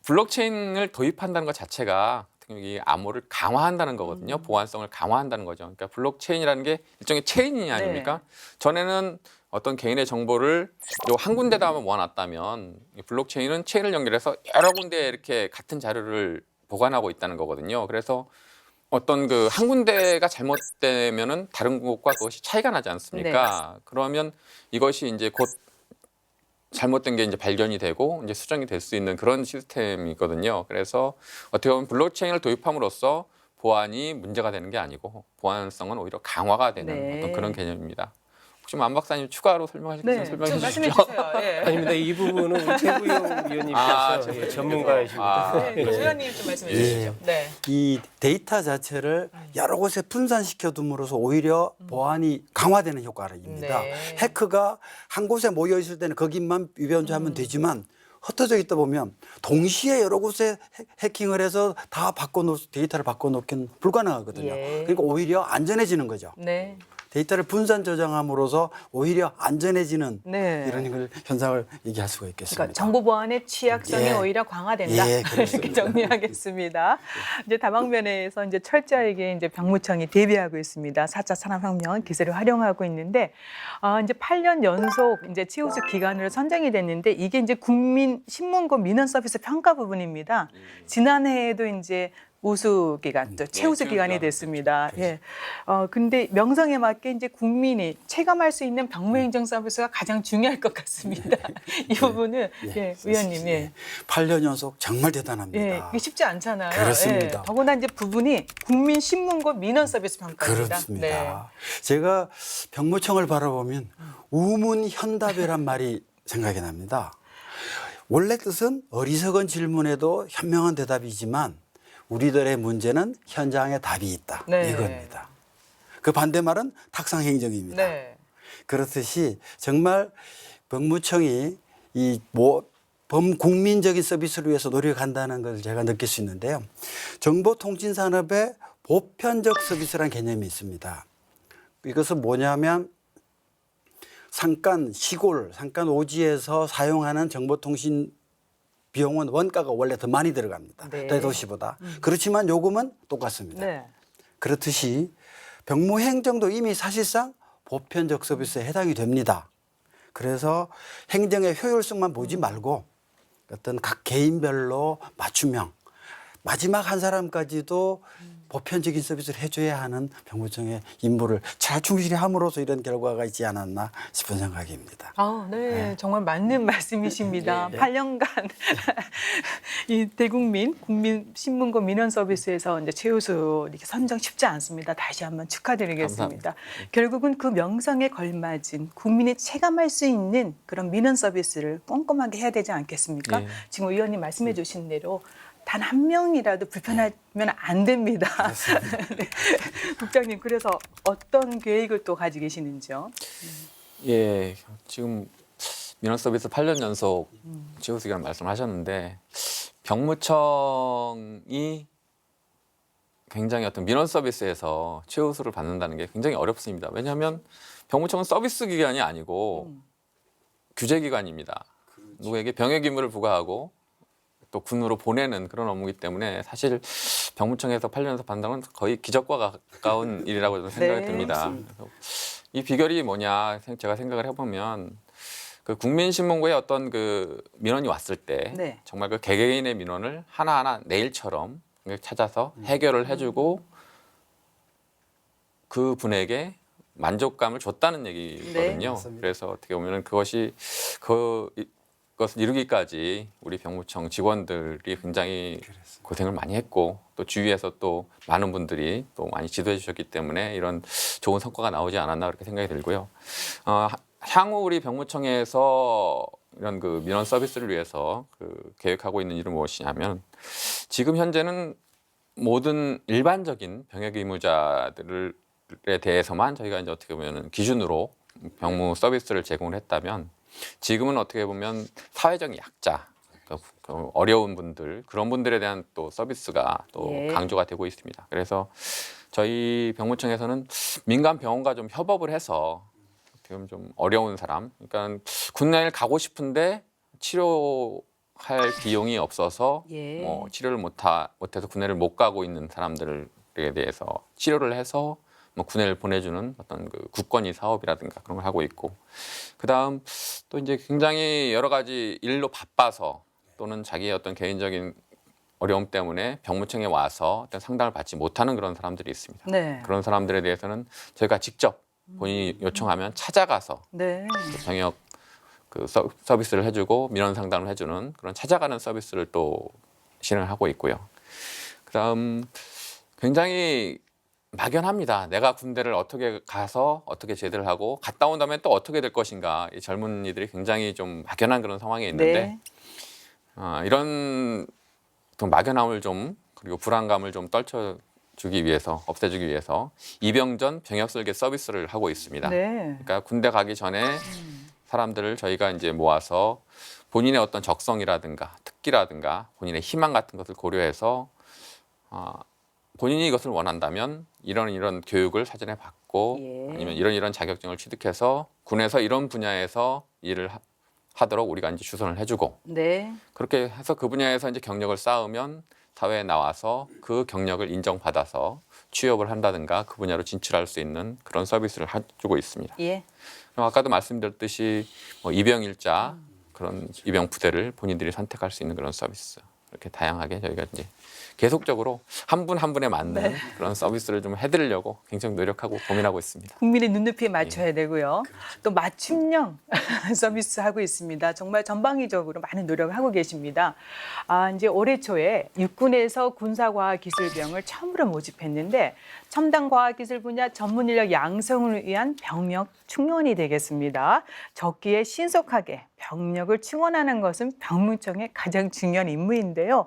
[SPEAKER 3] 블록체인을 도입한다는 것 자체가 이 암호를 강화한다는 거거든요. 보안성을 강화한다는 거죠. 그러니까 블록체인이라는 게 일종의 체인이 아닙니까? 전에는 어떤 개인의 정보를 요 한 군데다만 모아놨다면 이 블록체인은 체인을 연결해서 여러 군데에 이렇게 같은 자료를 보관하고 있다는 거거든요. 그래서 어떤 그 한 군데가 잘못되면은 다른 곳과 그것이 차이가 나지 않습니까? 그러면 이것이 이제 곧 잘못된 게 이제 발견이 되고 이제 수정이 될 수 있는 그런 시스템이거든요. 그래서 어떻게 보면 블록체인을 도입함으로써 보안이 문제가 되는 게 아니고 보안성은 오히려 강화가 되는
[SPEAKER 1] 네.
[SPEAKER 3] 어떤 그런 개념입니다. 혹시 만 박사님 추가로 설명해
[SPEAKER 1] 네,
[SPEAKER 3] 설명해
[SPEAKER 1] 좀 말씀해
[SPEAKER 3] 주시죠.
[SPEAKER 1] 주세요. 예.
[SPEAKER 5] 아닙니다. 이 부분은 우리 최부영 위원님께서
[SPEAKER 3] 최부영
[SPEAKER 5] 전문가이십니다.
[SPEAKER 1] 네, 의원님 좀 말씀해 주시죠. 네.
[SPEAKER 4] 이 데이터 자체를 여러 곳에 분산시켜 둠으로써 오히려 보안이 강화되는 효과를 입니다.
[SPEAKER 1] 네.
[SPEAKER 4] 해커가 한 곳에 모여 있을 때는 거기만 위변조하면 되지만 흩어져 있다 보면 동시에 여러 곳에 해킹을 해서 다 데이터를 바꿔놓기는 불가능하거든요.
[SPEAKER 1] 예.
[SPEAKER 4] 그러니까 오히려 안전해지는 거죠.
[SPEAKER 1] 네.
[SPEAKER 4] 데이터를 분산 저장함으로써 오히려 안전해지는
[SPEAKER 1] 네.
[SPEAKER 4] 이런 현상을 얘기할 수가 있겠습니다.
[SPEAKER 1] 그러니까 정보 보안의 취약성이
[SPEAKER 4] 예.
[SPEAKER 1] 오히려 강화된다.
[SPEAKER 4] 예,
[SPEAKER 1] 이렇게
[SPEAKER 4] 그렇습니다.
[SPEAKER 1] 정리하겠습니다. 이제 다방면에서 이제 철저하게 이제 병무청이 대비하고 있습니다. 4차 산업혁명 기술을 활용하고 있는데 이제 8년 연속 이제 최우수 기관으로 선정이 됐는데 이게 이제 국민 신문고 민원 서비스 평가 부분입니다. 지난해에도 이제 우수 기간, 또 최우수 기간이 됐습니다. 예. 근데 명성에 맞게 이제 국민이 체감할 수 있는 병무행정 서비스가 가장 중요할 것 같습니다. 이 부분은 의원님, 예.
[SPEAKER 4] 8년 연속 정말 대단합니다.
[SPEAKER 1] 예, 이게 쉽지 않잖아요.
[SPEAKER 4] 그렇습니다.
[SPEAKER 1] 예. 더구나 이제 부분이 국민 신문고 민원 서비스 평가입니다.
[SPEAKER 4] 그렇습니다.
[SPEAKER 1] 네.
[SPEAKER 4] 제가 병무청을 바라보면 우문현답이란 말이 생각이 납니다. 원래 뜻은 어리석은 질문에도 현명한 대답이지만 우리들의 문제는 현장에 답이 있다.
[SPEAKER 1] 네.
[SPEAKER 4] 이겁니다. 그 반대말은 탁상행정입니다.
[SPEAKER 1] 네.
[SPEAKER 4] 그렇듯이 정말 병무청이 범국민적인 서비스를 위해서 노력한다는 걸 제가 느낄 수 있는데요. 정보통신산업의 보편적 서비스라는 개념이 있습니다. 이것은 뭐냐면 산간, 시골, 산간 오지에서 사용하는 정보통신 비용은 원가가 원래 더 많이 들어갑니다.
[SPEAKER 1] 네.
[SPEAKER 4] 대도시보다. 그렇지만 요금은 똑같습니다.
[SPEAKER 1] 네.
[SPEAKER 4] 그렇듯이 병무행정도 이미 사실상 보편적 서비스에 해당이 됩니다. 그래서 행정의 효율성만 보지 말고 어떤 각 개인별로 맞춤형, 마지막 한 사람까지도 보편적인 서비스를 해줘야 하는 병무청의 임무를 잘 충실히 함으로써 이런 결과가 있지 않았나 싶은 생각입니다.
[SPEAKER 1] 네, 정말 맞는 말씀이십니다. 8년간 이 대국민 국민 신문고 민원 서비스에서 이제 최우수 이렇게 선정 쉽지 않습니다. 다시 한번 축하드리겠습니다. 결국은 그 명성에 걸맞은 국민이 체감할 수 있는 그런 민원 서비스를 꼼꼼하게 해야 되지 않겠습니까?
[SPEAKER 3] 예.
[SPEAKER 1] 지금 의원님 말씀해 주신 대로 단 한 명이라도 불편하면 안 됩니다. 네. 국장님, 그래서 어떤 계획을 또 가지고 계시는지요?
[SPEAKER 3] 예, 지금 민원 서비스 8년 연속 최우수라는 말씀하셨는데 병무청이 굉장히 어떤 민원 서비스에서 최우수를 받는다는 게 굉장히 어렵습니다. 왜냐하면 병무청은 서비스 기관이 아니고 규제 기관입니다. 누구에게 병역 의무를 부과하고 또 군으로 보내는 그런 업무이기 때문에 사실 병무청에서 8년 연속 받는다는 건 거의 기적과 가까운 일이라고 저는 생각이
[SPEAKER 1] 네,
[SPEAKER 3] 듭니다. 그래서 이 비결이 뭐냐 제가 생각을 해보면 그 국민신문고에 어떤 그 민원이 왔을 때
[SPEAKER 1] 네.
[SPEAKER 3] 정말 그 개개인의 민원을 하나하나 내일처럼 찾아서 해결을 해주고 그 분에게 만족감을 줬다는 얘기거든요.
[SPEAKER 4] 맞습니다.
[SPEAKER 3] 그래서 어떻게 보면 그것이 그것을 이루기까지 우리 병무청 직원들이 굉장히 고생을 많이 했고 또 주위에서 또 많은 분들이 또 많이 지도해 주셨기 때문에 이런 좋은 성과가 나오지 않았나 그렇게 생각이 들고요. 향후 우리 병무청에서 이런 그 민원 서비스를 위해서 그 계획하고 있는 일은 무엇이냐면 지금 현재는 모든 일반적인 병역 의무자들에 대해서만 저희가 이제 어떻게 보면 기준으로 병무 서비스를 제공을 했다면 지금은 어떻게 보면 사회적 약자, 그 어려운 분들 그런 분들에 대한 또 서비스가 또
[SPEAKER 1] 예.
[SPEAKER 3] 강조가 되고 있습니다. 그래서 저희 병무청에서는 민간 병원과 좀 협업을 해서 지금 좀 어려운 사람, 그러니까 군내를 가고 싶은데 치료할 비용이 없어서
[SPEAKER 1] 예.
[SPEAKER 3] 뭐 치료를 못해서 군내를 못 가고 있는 사람들에 대해서 치료를 해서 뭐 군내를 보내주는 어떤 그 국권위 사업이라든가 그런 걸 하고 있고, 그다음 또 이제 굉장히 여러 가지 일로 바빠서 또는 자기의 어떤 개인적인 어려움 때문에 병무청에 와서 어떤 상담을 받지 못하는 그런 사람들이 있습니다.
[SPEAKER 1] 네.
[SPEAKER 3] 그런 사람들에 대해서는 저희가 직접 본인이 요청하면 찾아가서
[SPEAKER 1] 네.
[SPEAKER 3] 병역 그 서비스를 해주고 민원 상담을 해주는 그런 찾아가는 서비스를 또 진행을 하고 있고요. 그다음 굉장히 막연합니다. 내가 군대를 어떻게 가서 어떻게 제대를 하고 갔다 온 다음에 또 어떻게 될 것인가. 이 젊은이들이 굉장히 좀 막연한 그런 상황에 있는데
[SPEAKER 1] 네.
[SPEAKER 3] 이런 좀 막연함을 좀 그리고 불안감을 좀 떨쳐주기 위해서 없애주기 위해서 입영 전 병역 설계 서비스를 하고 있습니다.
[SPEAKER 1] 네.
[SPEAKER 3] 그러니까 군대 가기 전에 사람들을 저희가 이제 모아서 본인의 어떤 적성이라든가 특기라든가 본인의 희망 같은 것을 고려해서 본인이 이것을 원한다면 이런 교육을 사전에 받고
[SPEAKER 1] 예.
[SPEAKER 3] 아니면 이런 자격증을 취득해서 군에서 이런 분야에서 일을 하도록 우리가 이제 주선을 해주고
[SPEAKER 1] 네.
[SPEAKER 3] 그렇게 해서 그 분야에서 이제 경력을 쌓으면 사회에 나와서 그 경력을 인정받아서 취업을 한다든가 그 분야로 진출할 수 있는 그런 서비스를 해주고 있습니다.
[SPEAKER 1] 예.
[SPEAKER 3] 그럼 아까도 말씀드렸듯이 뭐 입영일자 그런 입영 부대를 본인들이 선택할 수 있는 그런 서비스 이렇게 다양하게 저희가 이제 계속적으로 한 분 한 분에 맞는 그런 서비스를 좀 해드리려고 굉장히 노력하고 고민하고 있습니다.
[SPEAKER 1] 국민의 눈높이에 맞춰야 되고요. 또 맞춤형 서비스 하고 있습니다. 정말 전방위적으로 많은 노력을 하고 계십니다. 이제 올해 초에 육군에서 군사과학기술병을 처음으로 모집했는데 첨단 과학기술 분야 전문 인력 양성을 위한 병력 충원이 되겠습니다. 적기에 신속하게 병력을 충원하는 것은 병무청의 가장 중요한 임무인데요.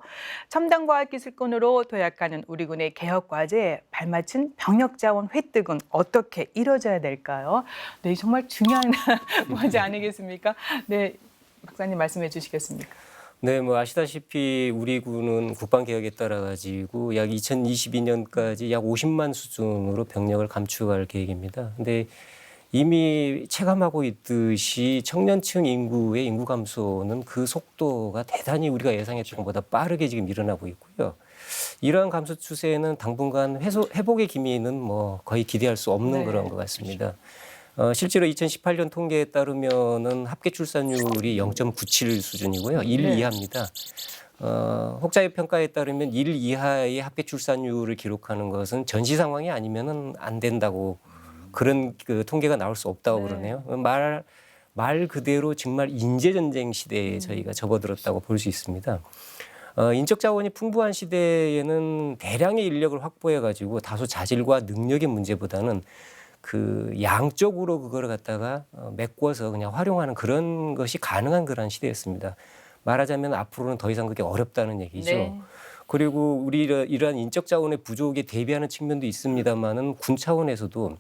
[SPEAKER 1] 첨단 과학기술권으로 도약하는 우리 군의 개혁 과제에 발맞춘 병력 자원 획득은 어떻게 이루어져야 될까요? 네, 정말 중요한 과제 아니겠습니까? 네, 박사님 말씀해 주시겠습니까?
[SPEAKER 5] 네, 뭐 아시다시피 우리 군은 국방 개혁에 따라 가지고 약 2022년까지 약 50만 수준으로 병력을 감축할 계획입니다. 근데 이미 체감하고 있듯이 청년층 인구의 인구 감소는 그 속도가 대단히 우리가 예상했던 것보다 빠르게 지금 일어나고 있고요. 이러한 감소 추세는 당분간 회복의 기미는 뭐 거의 기대할 수 없는
[SPEAKER 1] 네.
[SPEAKER 5] 그런 것 같습니다. 실제로 2018년 통계에 따르면은 합계 출산율이 0.97 수준이고요. 1
[SPEAKER 1] 네.
[SPEAKER 5] 이하입니다. 혹자의 평가에 따르면 1 이하의 합계 출산율을 기록하는 것은 전시 상황이 아니면은 안 된다고 그런 그 통계가 나올 수 없다고
[SPEAKER 1] 네.
[SPEAKER 5] 그러네요. 말 그대로 정말 인재 전쟁 시대에 저희가 접어들었다고 볼 수 있습니다. 인적 자원이 풍부한 시대에는 대량의 인력을 확보해 가지고 다소 자질과 능력의 문제보다는 그 양적으로 그거를 갖다가 메꿔서 그냥 활용하는 그런 것이 가능한 그런 시대였습니다. 말하자면 앞으로는 더 이상 그게 어렵다는 얘기죠.
[SPEAKER 1] 네.
[SPEAKER 5] 그리고 우리 이러한 인적 자원의 부족에 대비하는 측면도 있습니다만은 군 차원에서도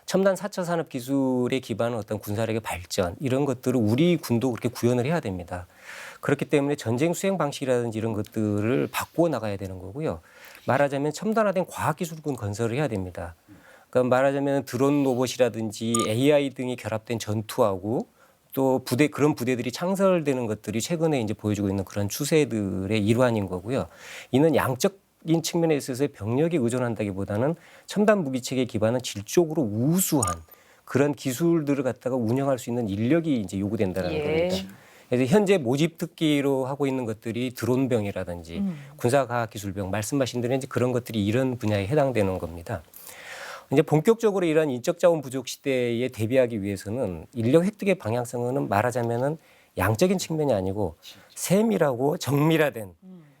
[SPEAKER 5] 첨단 4차 산업 기술에 기반한 어떤 군사력의 발전 이런 것들을 우리 군도 그렇게 구현을 해야 됩니다. 그렇기 때문에 전쟁 수행 방식이라든지 이런 것들을 바꾸어 나가야 되는 거고요. 말하자면 첨단화된 과학기술군 건설을 해야 됩니다. 그러니까 말하자면 드론 로봇이라든지 AI 등이 결합된 전투하고 또 그런 부대들이 창설되는 것들이 최근에 이제 보여주고 있는 그런 추세들의 일환인 거고요. 이는 양적인 측면에 있어서 병력에 의존한다기보다는 첨단 무기체계 기반은 질적으로 우수한 그런 기술들을 갖다가 운영할 수 있는 인력이 이제 요구된다는
[SPEAKER 1] 예.
[SPEAKER 5] 겁니다. 그래서 현재 모집 특기로 하고 있는 것들이 드론병이라든지 군사과학기술병 말씀하신 대로 이제 그런 것들이 이런 분야에 해당되는 겁니다. 이제 본격적으로 이러한 인적 자원 부족 시대에 대비하기 위해서는 인력 획득의 방향성은 말하자면은 양적인 측면이 아니고 세밀하고 정밀화된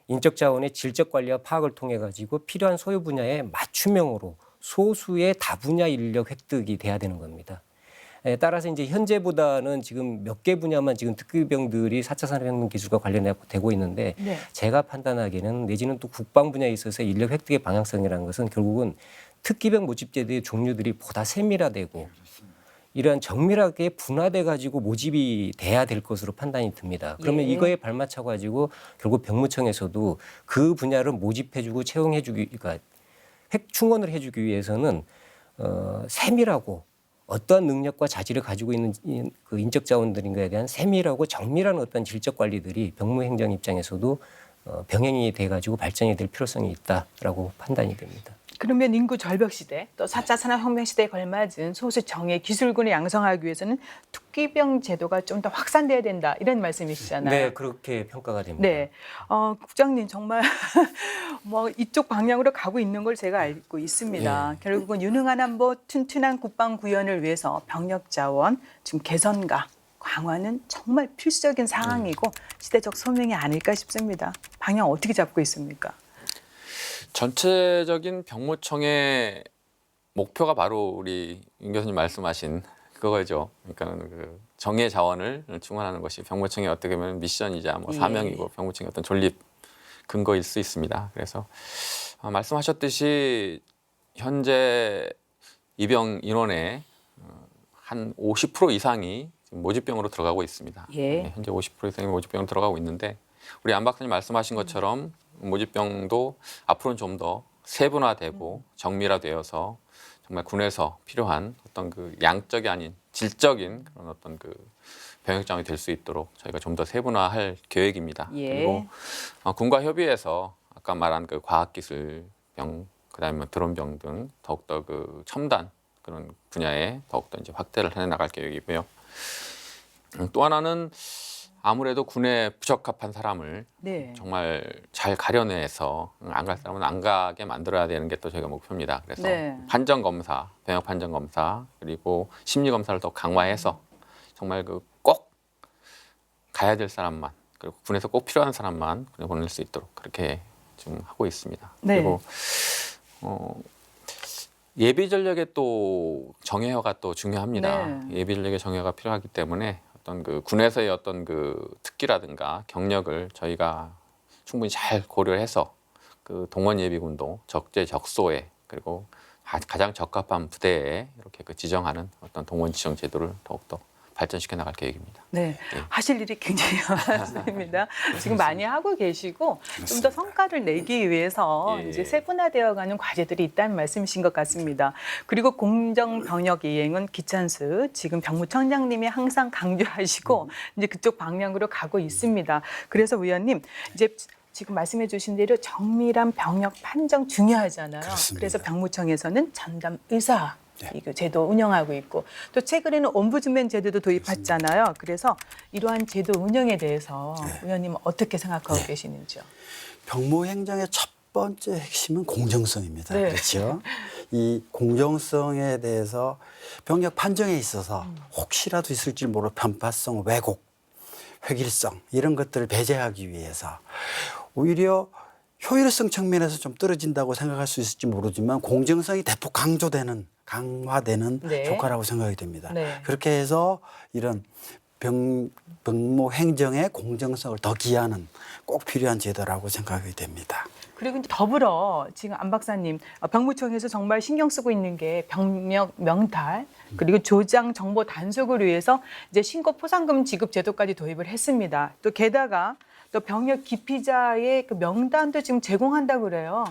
[SPEAKER 5] 인적 자원의 질적 관리와 파악을 통해 가지고 필요한 소요 분야에 맞춤형으로 소수의 다분야 인력 획득이 돼야 되는 겁니다. 따라서 이제 현재보다는 지금 몇 개 분야만 지금 특기병들이 4차 산업혁명 기술과 관련되고 있는데
[SPEAKER 1] 네.
[SPEAKER 5] 제가 판단하기에는 내지는 또 국방 분야에 있어서 인력 획득의 방향성이라는 것은 결국은 특기병 모집제도의 종류들이 보다 세밀화되고 이러한 정밀하게 분화돼 가지고 모집이 돼야 될 것으로 판단이 듭니다. 그러면
[SPEAKER 1] 예.
[SPEAKER 5] 이거에 발맞춰 가지고 결국 병무청에서도 그 분야를 모집해주고 채용해주기, 그러니까 충원을 해주기 위해서는 세밀하고 어떠한 능력과 자질을 가지고 있는 그 인적 자원들인가에 대한 세밀하고 정밀한 어떤 질적 관리들이 병무행정 입장에서도 병행이 돼 가지고 발전이 될 필요성이 있다라고 판단이 됩니다.
[SPEAKER 1] 그러면 인구 절벽 시대 또 4차 산업혁명 시대에 걸맞은 소수 정예 기술군을 양성하기 위해서는 특기병 제도가 좀 더 확산돼야 된다 이런 말씀이시잖아요.
[SPEAKER 5] 네, 그렇게 평가가 됩니다.
[SPEAKER 1] 네, 국장님 정말 뭐 이쪽 방향으로 가고 있는 걸 제가 알고 있습니다.
[SPEAKER 5] 네.
[SPEAKER 1] 결국은 유능한 안보, 튼튼한 국방 구현을 위해서 병력 자원 지금 개선과 강화는 정말 필수적인 상황이고 시대적 소명이 아닐까 싶습니다. 방향 어떻게 잡고 있습니까?
[SPEAKER 3] 전체적인 병무청의 목표가 바로 우리 윤 교수님 말씀하신 그거죠. 그러니까 그 정예 자원을 충원하는 것이 병무청의 어떻게 보면 미션이자 뭐 사명이고 병무청의 어떤 존립 근거일 수 있습니다. 그래서 말씀하셨듯이 현재 입영 인원의 한 50% 이상이 지금 모집병으로 들어가고 있습니다.
[SPEAKER 1] 예.
[SPEAKER 3] 네, 현재 50% 이상이 모집병으로 들어가고 있는데 우리 안 박사님 말씀하신 것처럼 모집병도 앞으로는 좀 더 세분화되고 정밀화되어서 정말 군에서 필요한 어떤 그 양적이 아닌 질적인 그런 어떤 그 병역장이 될 수 있도록 저희가 좀 더 세분화할 계획입니다.
[SPEAKER 1] 예.
[SPEAKER 3] 그리고 군과 협의해서 아까 말한 그 과학기술병, 그다음에 뭐 드론병 등 더욱더 그 첨단 그런 분야에 더욱더 이제 확대를 해 나갈 계획이고요. 또 하나는 아무래도 군에 부적합한 사람을
[SPEAKER 1] 네.
[SPEAKER 3] 정말 잘 가려내서 안 갈 사람은 안 가게 만들어야 되는 게 또 저희가 목표입니다. 그래서
[SPEAKER 1] 네.
[SPEAKER 3] 판정 검사, 병역 판정 검사 그리고 심리 검사를 더 강화해서 정말 그 꼭 가야 될 사람만 그리고 군에서 꼭 필요한 사람만 군에 보낼 수 있도록 그렇게 지금 하고 있습니다.
[SPEAKER 1] 네.
[SPEAKER 3] 그리고 예비 전력의 또 정예화가 또 중요합니다.
[SPEAKER 1] 네.
[SPEAKER 3] 예비 전력의 정예화가 필요하기 때문에 어떤 그 군에서의 어떤 그 특기라든가 경력을 저희가 충분히 잘 고려해서 그 동원 예비군도 적재적소에 그리고 가장 적합한 부대에 이렇게 그 지정하는 어떤 동원 지정 제도를 더욱더 발전시켜 나갈 계획입니다.
[SPEAKER 1] 네, 하실 일이 굉장히 많습니다. 지금 많이 하고 계시고 좀 더 성과를 내기 위해서
[SPEAKER 3] 예.
[SPEAKER 1] 이제 세분화되어가는 과제들이 있다는 말씀이신 것 같습니다. 그리고 공정 병역 이행은 귀찮수 지금 병무청장님이 항상 강조하시고 이제 그쪽 방향으로 가고 있습니다. 그래서 의원님 이제 지금 말씀해 주신 대로 정밀한 병역 판정 중요하잖아요.
[SPEAKER 4] 그렇습니다.
[SPEAKER 1] 그래서 병무청에서는 전담 의사 이거 제도 운영하고 있고 또 최근에는 옴부즈맨 제도도 도입했잖아요. 그래서 이러한 제도 운영에 대해서 의원님은 어떻게 생각하고 계시는지요?
[SPEAKER 4] 병무행정의 첫 번째 핵심은 공정성입니다.
[SPEAKER 1] 네.
[SPEAKER 4] 그렇죠? 이 공정성에 대해서 병역 판정에 있어서 혹시라도 있을지 모를 편파성, 왜곡, 획일성 이런 것들을 배제하기 위해서 오히려 효율성 측면에서 좀 떨어진다고 생각할 수 있을지 모르지만 공정성이 대폭 강화되는
[SPEAKER 1] 네.
[SPEAKER 4] 효과라고 생각이 됩니다.
[SPEAKER 1] 네.
[SPEAKER 4] 그렇게 해서 이런 병무 행정의 공정성을 더 기하는 꼭 필요한 제도라고 생각이 됩니다.
[SPEAKER 1] 그리고 이제 더불어 지금 안 박사님 병무청에서 정말 신경 쓰고 있는 게 병역 명탈 그리고 조장 정보 단속을 위해서 이제 신고 포상금 지급 제도까지 도입을 했습니다. 또 게다가 또 병역 기피자의 그 명단도 지금 제공한다고 그래요.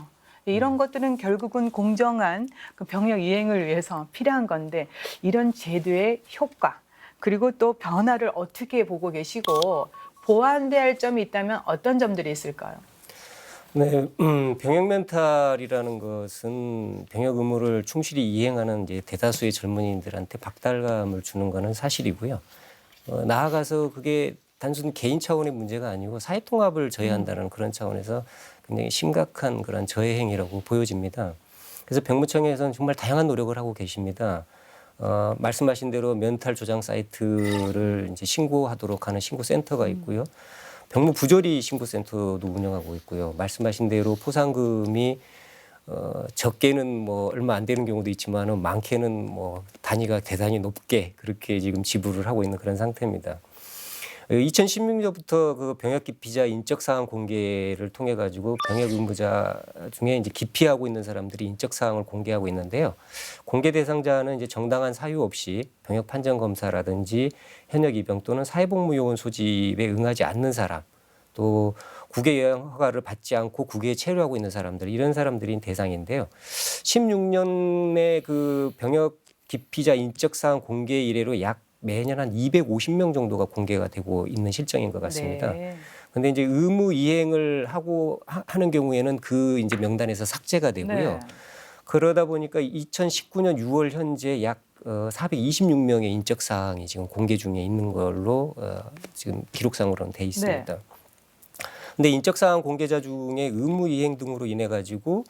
[SPEAKER 1] 이런 것들은 결국은 공정한 그 병역 이행을 위해서 필요한 건데 이런 제도의 효과 그리고 또 변화를 어떻게 보고 계시고 보완돼야 할 점이 있다면 어떤 점들이 있을까요?
[SPEAKER 5] 네, 병역 멘탈이라는 것은 병역 의무를 충실히 이행하는 이제 대다수의 젊은이들한테 박달감을 주는 것은 사실이고요. 나아가서 그게 단순 개인 차원의 문제가 아니고 사회 통합을 저해한다는 그런 차원에서 굉장히 심각한 그런 저해 행위라고 보여집니다. 그래서 병무청에서는 정말 다양한 노력을 하고 계십니다. 말씀하신 대로 멘탈 조장 사이트를 이제 신고하도록 하는 신고센터가 있고요. 병무 부조리 신고센터도 운영하고 있고요. 말씀하신 대로 포상금이 적게는 뭐 얼마 안 되는 경우도 있지만은 많게는 뭐 단위가 대단히 높게 그렇게 지금 지불을 하고 있는 그런 상태입니다. 2016년부터 그 병역 기피자 인적 사항 공개를 통해 가지고 병역 의무자 중에 이제 기피하고 있는 사람들이 인적 사항을 공개하고 있는데요. 공개 대상자는 이제 정당한 사유 없이 병역 판정 검사라든지 현역 입영 또는 사회복무요원 소집에 응하지 않는 사람, 또 국외 여행 허가를 받지 않고 국외에 체류하고 있는 사람들 이런 사람들이 대상인데요. 16년에 그 병역 기피자 인적 사항 공개 이래로 약 매년 한 250명 정도가 공개가 되고 있는 실정인 것 같습니다. 그런데 이제 의무 이행을 하는 경우에는 그 이제 명단에서 삭제가 되고요.
[SPEAKER 1] 네.
[SPEAKER 5] 그러다 보니까 2019년 6월 현재 약 426명의 인적 사항이 지금 공개 중에 있는 걸로 지금 기록상으로는 돼 있습니다.
[SPEAKER 1] 네.
[SPEAKER 5] 근데 인적 사항 공개자 중에 의무 이행 등으로 인해 가지고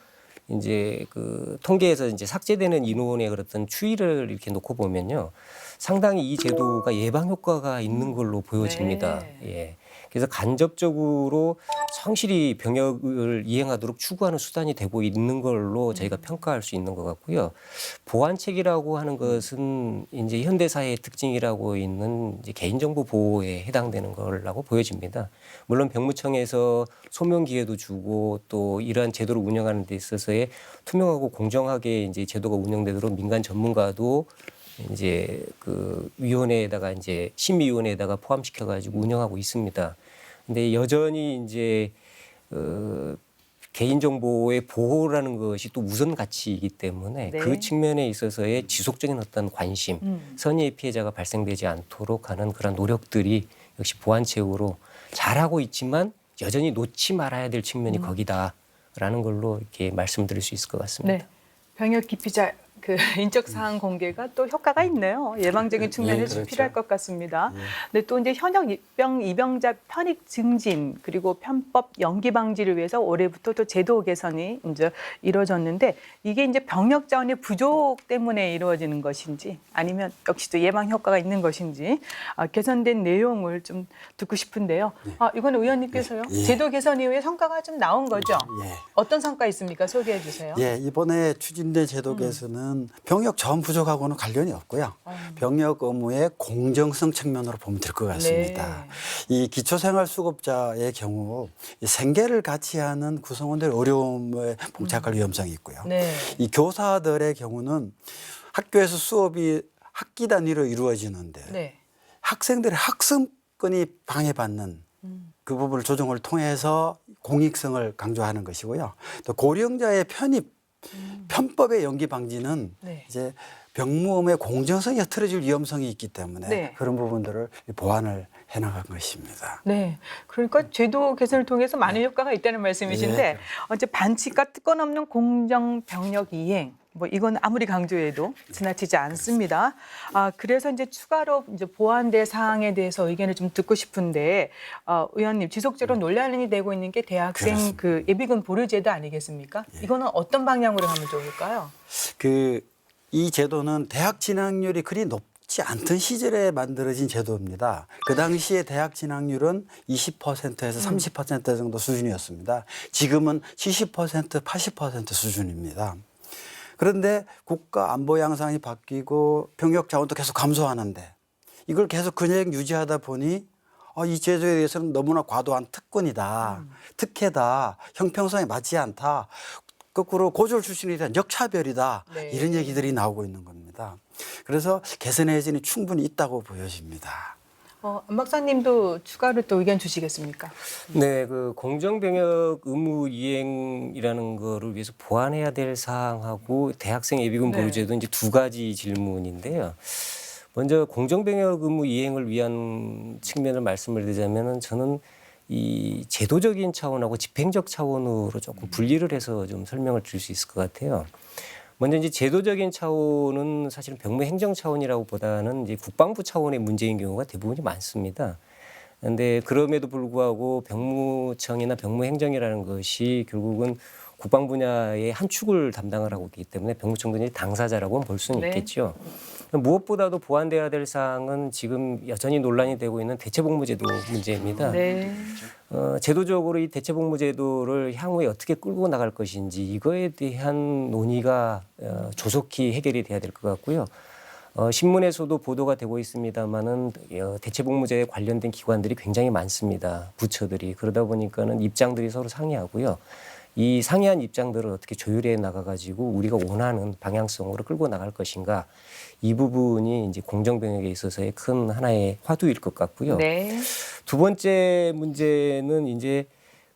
[SPEAKER 5] 이제 그 통계에서 이제 삭제되는 인원의 그랬던 추이를 이렇게 놓고 보면요. 상당히 이 제도가 예방 효과가 있는 걸로 보여집니다.
[SPEAKER 1] 네.
[SPEAKER 5] 예. 그래서 간접적으로 성실히 병역을 이행하도록 추구하는 수단이 되고 있는 걸로 저희가 평가할 수 있는 것 같고요. 보안책이라고 하는 것은 이제 현대 사회의 특징이라고 있는 이제 개인정보 보호에 해당되는 거라고 보여집니다. 물론 병무청에서 소명 기회도 주고 또 이러한 제도를 운영하는 데 있어서의 투명하고 공정하게 이제 제도가 운영되도록 민간 전문가도 이제 그 위원회에다가 이제 심의위원회에다가 포함시켜 가지고 운영하고 있습니다. 근데 여전히 이제 개인정보의 보호라는 것이 또 우선 가치이기 때문에
[SPEAKER 1] 네.
[SPEAKER 5] 그 측면에 있어서의 지속적인 어떤 관심, 선의의 피해자가 발생되지 않도록 하는 그런 노력들이 역시 보안책으로 잘하고 있지만 여전히 놓지 말아야 될 측면이 거기다라는 걸로 이렇게 말씀드릴 수 있을 것 같습니다.
[SPEAKER 1] 네. 병역 기피자 그 인적 사항 공개가 또 효과가 있네요. 예방적인 측면에서
[SPEAKER 4] 그렇죠.
[SPEAKER 1] 필요할 것 같습니다. 근데 또 이제 현역 입영자 편익 증진 그리고 편법 연기 방지를 위해서 올해부터 또 제도 개선이 이제 이루어졌는데 이게 이제 병역 자원의 부족 때문에 이루어지는 것인지 아니면 역시 또 예방 효과가 있는 것인지 개선된 내용을 좀 듣고 싶은데요. 이건 의원님께서요.
[SPEAKER 4] 예.
[SPEAKER 1] 제도 개선 이후에 성과가 좀 나온 거죠?
[SPEAKER 4] 예.
[SPEAKER 1] 어떤 성과 있습니까? 소개해 주세요.
[SPEAKER 4] 예, 이번에 추진된 제도 개선은 병역 자원 부족하고는 관련이 없고요. 병역 의무의 공정성 측면으로 보면 될 것 같습니다. 이 기초생활수급자의 경우 이 생계를 같이 하는 구성원들 어려움에 봉착할 위험성이 있고요.
[SPEAKER 1] 네.
[SPEAKER 4] 이 교사들의 경우는 학교에서 수업이 학기 단위로 이루어지는데
[SPEAKER 1] 네.
[SPEAKER 4] 학생들의 학습권이 방해받는 그 부분을 조정을 통해서 공익성을 강조하는 것이고요. 또 고령자의 편법의 연기 방지는
[SPEAKER 1] 네.
[SPEAKER 4] 이제 병무음의 공정성이 흐트러질 위험성이 있기 때문에
[SPEAKER 1] 네.
[SPEAKER 4] 그런 부분들을 보완을 해나간 것입니다.
[SPEAKER 1] 네. 그러니까 제도 개선을 통해서 많은 효과가 있다는 말씀이신데
[SPEAKER 4] 네.
[SPEAKER 1] 어째 반칙과 특권 없는 공정 병력 이행 뭐 이건 아무리 강조해도 지나치지 않습니다. 그래서 이제 추가로 이제 보완될 사항에 대해서 의견을 좀 듣고 싶은데 의원님 지속적으로 논란이 되고 있는 게 대학생
[SPEAKER 4] 그렇습니다.
[SPEAKER 1] 그 예비군 보류제도 아니겠습니까? 이거는 어떤 방향으로 가면 좋을까요?
[SPEAKER 4] 이 제도는 대학 진학률이 그리 높지 않던 시절에 만들어진 제도입니다. 그 당시에 대학 진학률은 20%에서 30% 정도 수준이었습니다. 지금은 70%, 80% 수준입니다. 그런데 국가 안보 양상이 바뀌고 병력 자원도 계속 감소하는데 이걸 계속 근행 유지하다 보니 이 제도에 대해서는 너무나 과도한 특권이다, 특혜다, 형평성에 맞지 않다. 거꾸로 고졸 출신에 대한 역차별이다.
[SPEAKER 1] 네.
[SPEAKER 4] 이런 얘기들이 나오고 있는 겁니다. 그래서 개선의 여지는 충분히 있다고 보여집니다.
[SPEAKER 1] 안 박사님도 추가로 또 의견 주시겠습니까?
[SPEAKER 5] 네, 그 공정병역 의무 이행이라는 거를 위해서 보완해야 될 사항하고 대학생 예비군
[SPEAKER 1] 네.
[SPEAKER 5] 보류제도 이제 두 가지 질문인데요. 먼저 공정병역 의무 이행을 위한 측면을 말씀을 드리자면은 저는 이 제도적인 차원하고 집행적 차원으로 조금 분리를 해서 좀 설명을 드릴 수 있을 것 같아요. 먼저 이제 제도적인 차원은 사실은 병무 행정 차원이라고 보다는 이제 국방부 차원의 문제인 경우가 대부분이 많습니다. 그런데 그럼에도 불구하고 병무청이나 병무행정이라는 것이 결국은 국방 분야의 한 축을 담당을 하고 있기 때문에 병무청도 이제 당사자라고 볼 수는
[SPEAKER 1] 네.
[SPEAKER 5] 있겠죠. 무엇보다도 보완돼야 될 사항은 지금 여전히 논란이 되고 있는 대체복무제도 문제입니다.
[SPEAKER 1] 네.
[SPEAKER 5] 제도적으로 이 대체복무제도를 향후에 어떻게 끌고 나갈 것인지 이거에 대한 논의가 조속히 해결이 돼야 될 것 같고요. 신문에서도 보도가 되고 있습니다만은 대체복무제에 관련된 기관들이 굉장히 많습니다. 부처들이. 그러다 보니까는 입장들이 서로 상의하고요. 이 상이한 입장들을 어떻게 조율해 나가가지고 우리가 원하는 방향성으로 끌고 나갈 것인가 이 부분이 이제 공정병역에 있어서의 큰 하나의 화두일 것 같고요.
[SPEAKER 1] 네.
[SPEAKER 5] 두 번째 문제는 이제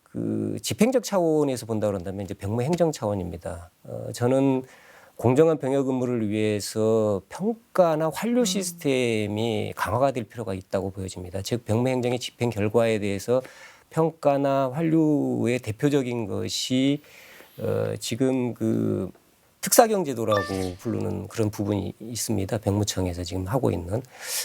[SPEAKER 5] 그 집행적 차원에서 본다 그런다면 이제 병무행정 차원입니다. 저는 공정한 병역 의무를 위해서 평가나 환류 시스템이 강화가 될 필요가 있다고 보여집니다. 즉 병무행정의 집행 결과에 대해서 평가나 환류의 대표적인 것이 지금 그 특사경제도라고 부르는 그런 부분이 있습니다. 병무청에서 지금 하고 있는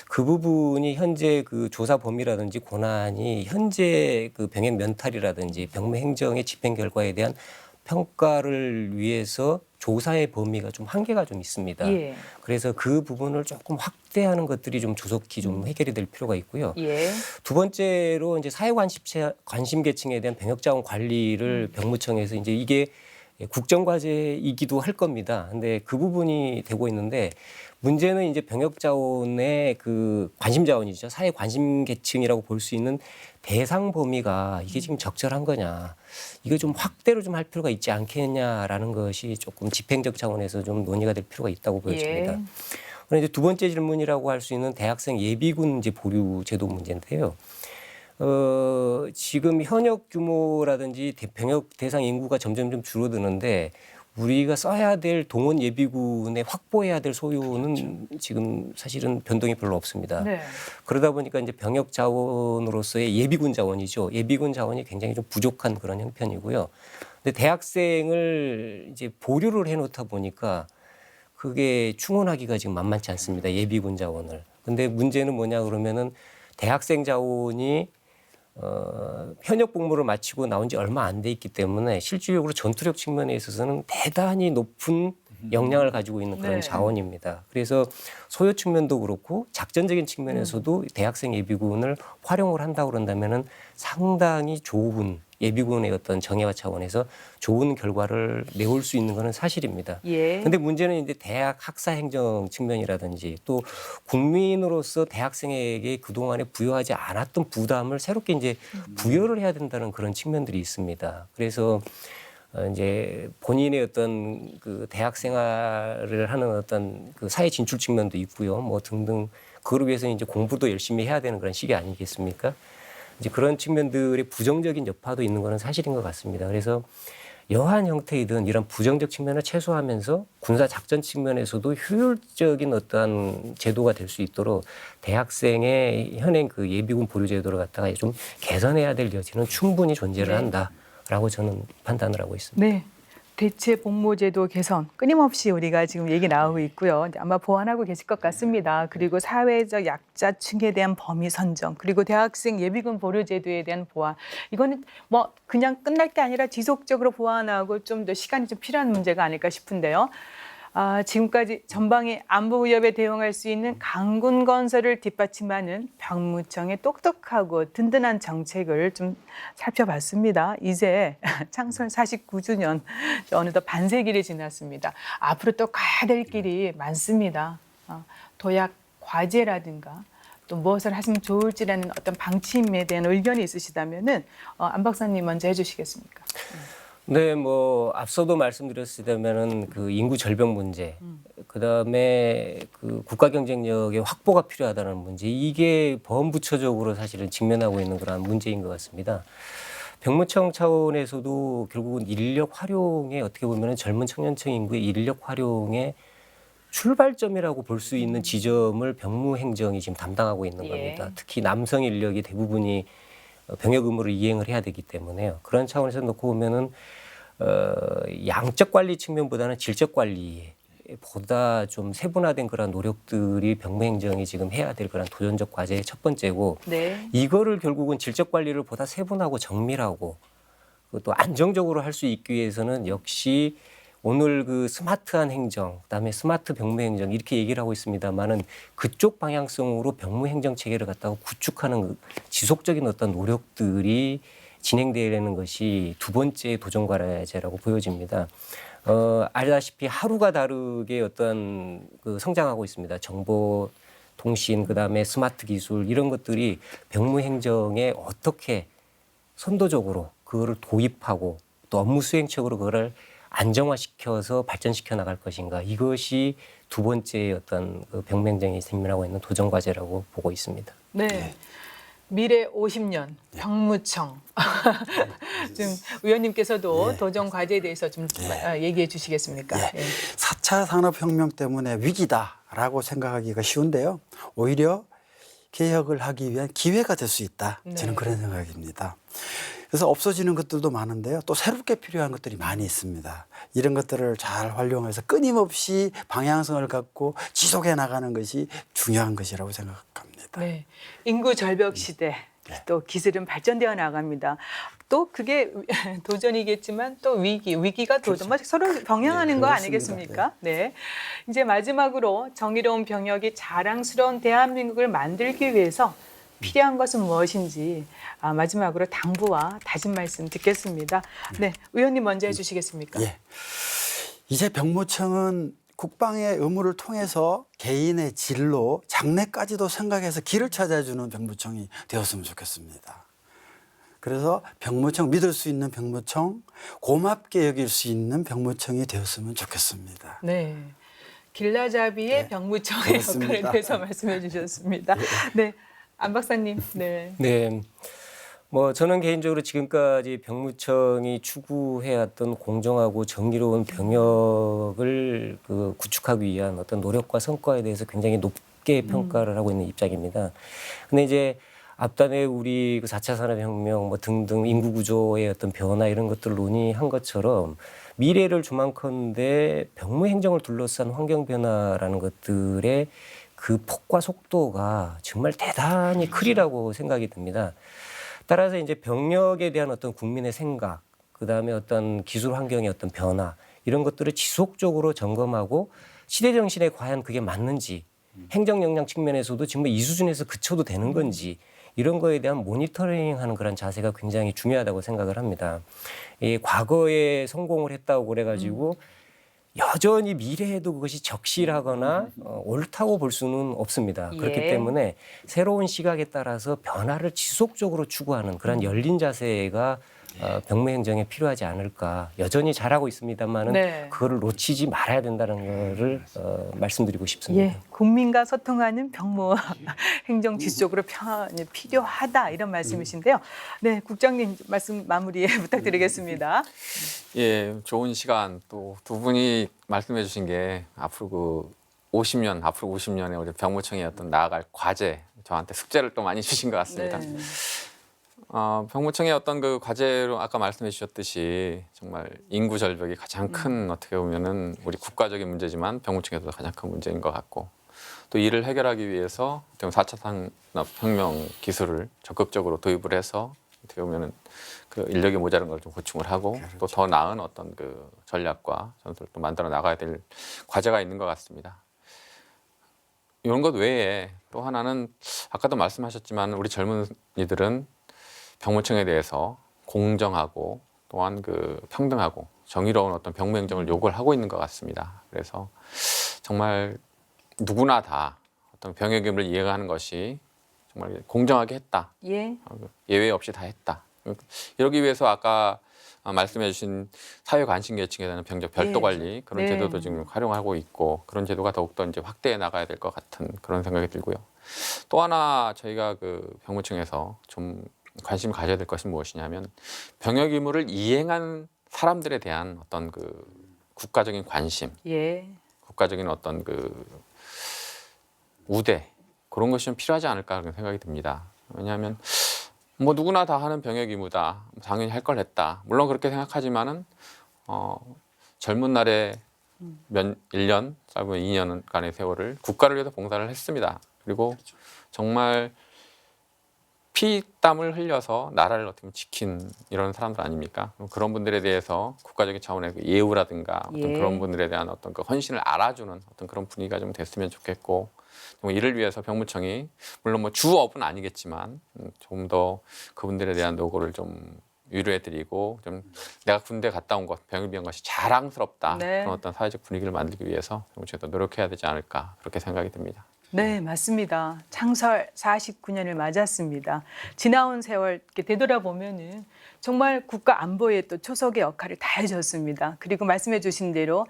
[SPEAKER 5] 그 부분이 현재 그 조사 범위라든지 권한이 현재 그 병역 면탈이라든지 병무행정의 집행 결과에 대한 평가를 위해서 조사의 범위가 좀 한계가 좀 있습니다.
[SPEAKER 1] 예.
[SPEAKER 5] 그래서 그 부분을 조금 확대하는 것들이 좀 조속히 좀 해결이 될 필요가 있고요.
[SPEAKER 1] 예.
[SPEAKER 5] 두 번째로 이제 사회 관심 계층에 대한 병역 자원 관리를 병무청에서 이제 이게 국정 과제이기도 할 겁니다. 근데 그 부분이 되고 있는데 문제는 이제 병역 자원의 그 관심 자원이죠. 사회 관심 계층이라고 볼 수 있는 대상 범위가 이게 지금 적절한 거냐. 이거 좀 확대로 좀 할 필요가 있지 않겠냐라는 것이 조금 집행적 차원에서 좀 논의가 될 필요가 있다고 보여집니다.
[SPEAKER 1] 예.
[SPEAKER 5] 그런데 이제 두 번째 질문이라고 할 수 있는 대학생 예비군 이제 보류 제도 문제인데요. 지금 현역 규모라든지 병역 대상 인구가 점점 좀 줄어드는데 우리가 써야 될 동원 예비군에 확보해야 될 소요는 지금 사실은 변동이 별로 없습니다.
[SPEAKER 1] 네.
[SPEAKER 5] 그러다 보니까 이제 병역 자원으로서의 예비군 자원이죠. 예비군 자원이 굉장히 좀 부족한 그런 형편이고요. 근데 대학생을 이제 보류를 해놓다 보니까 그게 충원하기가 지금 만만치 않습니다. 예비군 자원을. 근데 문제는 뭐냐 그러면은 대학생 자원이 현역 복무를 마치고 나온 지 얼마 안 돼 있기 때문에 실질적으로 전투력 측면에 있어서는 대단히 높은 역량을 가지고 있는 그런
[SPEAKER 1] 네.
[SPEAKER 5] 자원입니다. 그래서 소요 측면도 그렇고 작전적인 측면에서도 대학생 예비군을 활용을 한다고 그런다면은 상당히 좋은 예비군의 어떤 정예화 차원에서 좋은 결과를 내올 수 있는 것은 사실입니다.
[SPEAKER 1] 예.
[SPEAKER 5] 근데 문제는 이제 대학 학사 행정 측면이라든지 또 국민으로서 대학생에게 그동안에 부여하지 않았던 부담을 새롭게 이제 부여를 해야 된다는 그런 측면들이 있습니다. 그래서 이제 본인의 어떤 그 대학 생활을 하는 어떤 그 사회 진출 측면도 있고요. 뭐 등등 그걸 위해서는 이제 공부도 열심히 해야 되는 그런 시기 아니겠습니까? 이제 그런 측면들의 부정적인 여파도 있는 거는 사실인 것 같습니다. 그래서 여한 형태이든 이런 부정적 측면을 최소화하면서 군사 작전 측면에서도 효율적인 어떠한 제도가 될 수 있도록 대학생의 현행 그 예비군 보류 제도를 갖다가 좀 개선해야 될 여지는 충분히 존재를 한다라고 저는 판단을 하고 있습니다.
[SPEAKER 1] 네. 대체 복무제도 개선 끊임없이 우리가 지금 얘기 나오고 있고요. 아마 보완하고 계실 것 같습니다. 그리고 사회적 약자층에 대한 범위 선정, 그리고 대학생 예비군 보류 제도에 대한 보완. 이거는 뭐 그냥 끝날 게 아니라 지속적으로 보완하고 좀 더 시간이 좀 필요한 문제가 아닐까 싶은데요. 지금까지 전방의 안보 위협에 대응할 수 있는 강군 건설을 뒷받침하는 병무청의 똑똑하고 든든한 정책을 좀 살펴봤습니다. 이제 창설 49주년 어느덧 반세기를 지났습니다. 앞으로 또 가야 될 길이 많습니다. 도약 과제라든가 또 무엇을 하시면 좋을지라는 어떤 방침에 대한 의견이 있으시다면은 안 박사님 먼저 해주시겠습니까?
[SPEAKER 5] 네, 뭐 앞서도 말씀드렸다면은 그 인구 절벽 문제, 그 다음에 그 국가 경쟁력의 확보가 필요하다는 문제, 이게 범부처적으로 사실은 직면하고 있는 그런 문제인 것 같습니다. 병무청 차원에서도 결국은 인력 활용에 어떻게 보면은 젊은 청년층 인구의 인력 활용의 출발점이라고 볼 수 있는 지점을 병무행정이 지금 담당하고 있는 겁니다. 특히 남성 인력이 대부분이 병역 의무를 이행을 해야 되기 때문에요. 그런 차원에서 놓고 보면은 양적 관리 측면보다는 질적 관리에 보다 좀 세분화된 그런 노력들이 병무행정이 지금 해야 될 그런 도전적 과제의 첫 번째고,
[SPEAKER 1] 네.
[SPEAKER 5] 이거를 결국은 질적 관리를 보다 세분하고 정밀하고 또 안정적으로 할 수 있기 위해서는 역시 오늘 그 스마트한 행정, 그다음에 스마트 병무행정 이렇게 얘기를 하고 있습니다만은 그쪽 방향성으로 병무행정 체계를 갖다가 구축하는 그 지속적인 어떤 노력들이 진행되는 것이 두 번째 도전 과제라고 보여집니다. 알다시피 하루가 다르게 어떤 그 성장하고 있습니다. 정보 통신, 그다음에 스마트 기술 이런 것들이 병무행정에 어떻게 선도적으로 그거를 도입하고 또 업무 수행책으로 그거를 안정화시켜서 발전시켜 나갈 것인가, 이것이 두 번째 어떤 그 병무행정이 직면하고 있는 도전 과제라고 보고 있습니다.
[SPEAKER 1] 네. 미래 50년 병무청. 지금 의원님께서도 도전 과제에 대해서 좀 얘기해 주시겠습니까?
[SPEAKER 4] 예. 4차 산업혁명 때문에 위기다라고 생각하기가 쉬운데요. 오히려 개혁을 하기 위한 기회가 될 수 있다. 저는 그런 생각입니다. 그래서 없어지는 것들도 많은데요. 또 새롭게 필요한 것들이 많이 있습니다. 이런 것들을 잘 활용해서 끊임없이 방향성을 갖고 지속해 나가는 것이 중요한 것이라고 생각합니다.
[SPEAKER 1] 네. 인구 절벽 시대. 또 기술은 발전되어 나갑니다. 또 그게 도전이겠지만 또 위기가 도전, 뭐 서로 병행하는 거 아니겠습니까? 네. 이제 마지막으로 정의로운 병역이 자랑스러운 대한민국을 만들기 위해서 필요한 것은 무엇인지 마지막으로 당부와 다짐 말씀 듣겠습니다. 네, 의원님 먼저 해주시겠습니까?
[SPEAKER 4] 예. 이제 병무청은 국방의 의무를 통해서 개인의 진로, 장래까지도 생각해서 길을 찾아주는 병무청이 되었으면 좋겠습니다. 그래서 병무청, 믿을 수 있는 병무청, 고맙게 여길 수 있는 병무청이 되었으면 좋겠습니다.
[SPEAKER 1] 네. 길라잡이의 병무청의 역할에 대해서 말씀해 주셨습니다. 네. 안 박사님. 네.
[SPEAKER 5] 네. 뭐 저는 개인적으로 지금까지 병무청이 추구해왔던 공정하고 정의로운 병역을 그 구축하기 위한 어떤 노력과 성과에 대해서 굉장히 높게 평가를 하고 있는 입장입니다. 근데 이제 앞단에 우리 그 4차 산업혁명 뭐 등등 인구 구조의 어떤 변화 이런 것들을 논의한 것처럼 미래를 조망컨대 병무행정을 둘러싼 환경 변화라는 것들의 그 폭과 속도가 정말 대단히 크리라고 생각이 듭니다. 따라서 이제 병역에 대한 어떤 국민의 생각, 그다음에 어떤 기술 환경의 어떤 변화 이런 것들을 지속적으로 점검하고 시대 정신에 과연 그게 맞는지, 행정 역량 측면에서도 정말 이 수준에서 그쳐도 되는 건지 이런 거에 대한 모니터링하는 그런 자세가 굉장히 중요하다고 생각을 합니다. 이 과거에 성공을 했다고 그래가지고 여전히 미래에도 그것이 적실하거나 옳다고 볼 수는 없습니다. 그렇기 때문에 새로운 시각에 따라서 변화를 지속적으로 추구하는 그런 열린 자세가 병무행정에 필요하지 않을까. 여전히 잘하고 있습니다만은
[SPEAKER 1] 네.
[SPEAKER 5] 그거를 놓치지 말아야 된다는 거를 말씀드리고 싶습니다.
[SPEAKER 1] 예, 국민과 소통하는 병무 행정 지속으로 필요하다 이런 말씀이신데요. 네, 국장님 말씀 마무리 부탁드리겠습니다.
[SPEAKER 3] 예, 좋은 시간 또 두 분이 말씀해 주신 게 앞으로 50년에 우리 병무청의 어떤 나아갈 과제, 저한테 숙제를 또 많이 주신 것 같습니다.
[SPEAKER 1] 네.
[SPEAKER 3] 병무청의 어떤 그 과제로 아까 말씀해 주셨듯이 정말 인구 절벽이 가장 큰 어떻게 보면은 우리 국가적인 문제지만 병무청에도 가장 큰 문제인 것 같고 또 이를 해결하기 위해서 4차 산업혁명 기술을 적극적으로 도입을 해서 어떻게 보면은 그 인력이 모자란 걸 좀 보충을 하고 또 더 나은 어떤 그 전략과 전술을 또 만들어 나가야 될 과제가 있는 것 같습니다. 이런 것 외에 또 하나는 아까도 말씀하셨지만 우리 젊은이들은 병무청에 대해서 공정하고 또한 그 평등하고 정의로운 어떤 병무행정을 요구를 하고 있는 것 같습니다. 그래서 정말 누구나 다 어떤 병역 의무를 이행하는 것이 정말 공정하게 했다.
[SPEAKER 1] 예.
[SPEAKER 3] 예외 없이 다 했다. 이러기 위해서 아까 말씀해 주신 사회관심계층에 대한 병적 별도
[SPEAKER 1] 예.
[SPEAKER 3] 관리 그런
[SPEAKER 1] 네.
[SPEAKER 3] 제도도 지금 활용하고 있고 그런 제도가 더욱더 이제 확대해 나가야 될 것 같은 그런 생각이 들고요. 또 하나 저희가 그 병무청에서 좀 관심을 가져야 될 것이 무엇이냐면 병역 의무를 이행한 사람들에 대한 어떤 그 국가적인 관심,
[SPEAKER 1] 예.
[SPEAKER 3] 국가적인 어떤 그 우대 그런 것이 좀 필요하지 않을까 그런 생각이 듭니다. 왜냐하면 뭐 누구나 다 하는 병역 의무다. 당연히 할 걸 했다. 물론 그렇게 생각하지만은 젊은 날에 1년, 짧은 2년간의 세월을 국가를 위해서 봉사를 했습니다. 그리고 정말 피땀을 흘려서 나라를 어떻게 보면 지킨 이런 사람들 아닙니까? 그런 분들에 대해서 국가적인 차원의 그 예우라든가 어떤
[SPEAKER 1] 예.
[SPEAKER 3] 그런 분들에 대한 어떤 그 헌신을 알아주는 어떤 그런 분위기가 좀 됐으면 좋겠고 이를 위해서 병무청이 물론 뭐 주업은 아니겠지만 좀 더 그분들에 대한 노고를 좀 위로해드리고 좀 내가 군대 갔다 온 것, 병역비한 것이 자랑스럽다
[SPEAKER 1] 네.
[SPEAKER 3] 그런 어떤 사회적 분위기를 만들기 위해서 병무청이 노력해야 되지 않을까 그렇게 생각이 듭니다.
[SPEAKER 1] 네, 맞습니다. 창설 49년을 맞았습니다. 지나온 세월 이렇게 되돌아보면은 정말 국가 안보에 또 초석의 역할을 다해줬습니다. 그리고 말씀해 주신 대로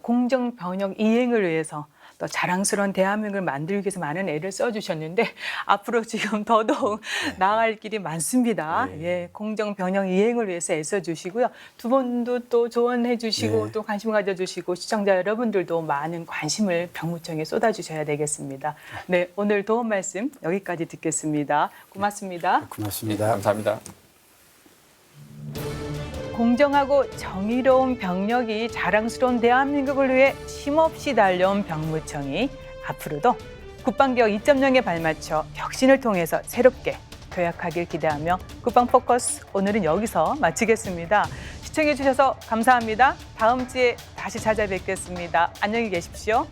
[SPEAKER 1] 공정 병역 이행을 위해서 또 자랑스러운 대한민국을 만들기 위해서 많은 애를 써주셨는데 앞으로 지금 더더욱 나아갈 길이 많습니다. 예, 공정 병역 이행을 위해서 애써주시고요. 두 분도 또 조언해 주시고 또 관심 가져주시고 시청자 여러분들도 많은 관심을 병무청에 쏟아주셔야 되겠습니다. 네, 오늘 도움 말씀 여기까지 듣겠습니다. 고맙습니다.
[SPEAKER 4] 고맙습니다.
[SPEAKER 3] 감사합니다.
[SPEAKER 1] 공정하고 정의로운 병력이 자랑스러운 대한민국을 위해 쉼없이 달려온 병무청이 앞으로도 국방개혁 2.0에 발맞춰 혁신을 통해서 새롭게 도약하길 기대하며 국방 포커스 오늘은 여기서 마치겠습니다. 시청해 주셔서 감사합니다. 다음 주에 다시 찾아뵙겠습니다. 안녕히 계십시오.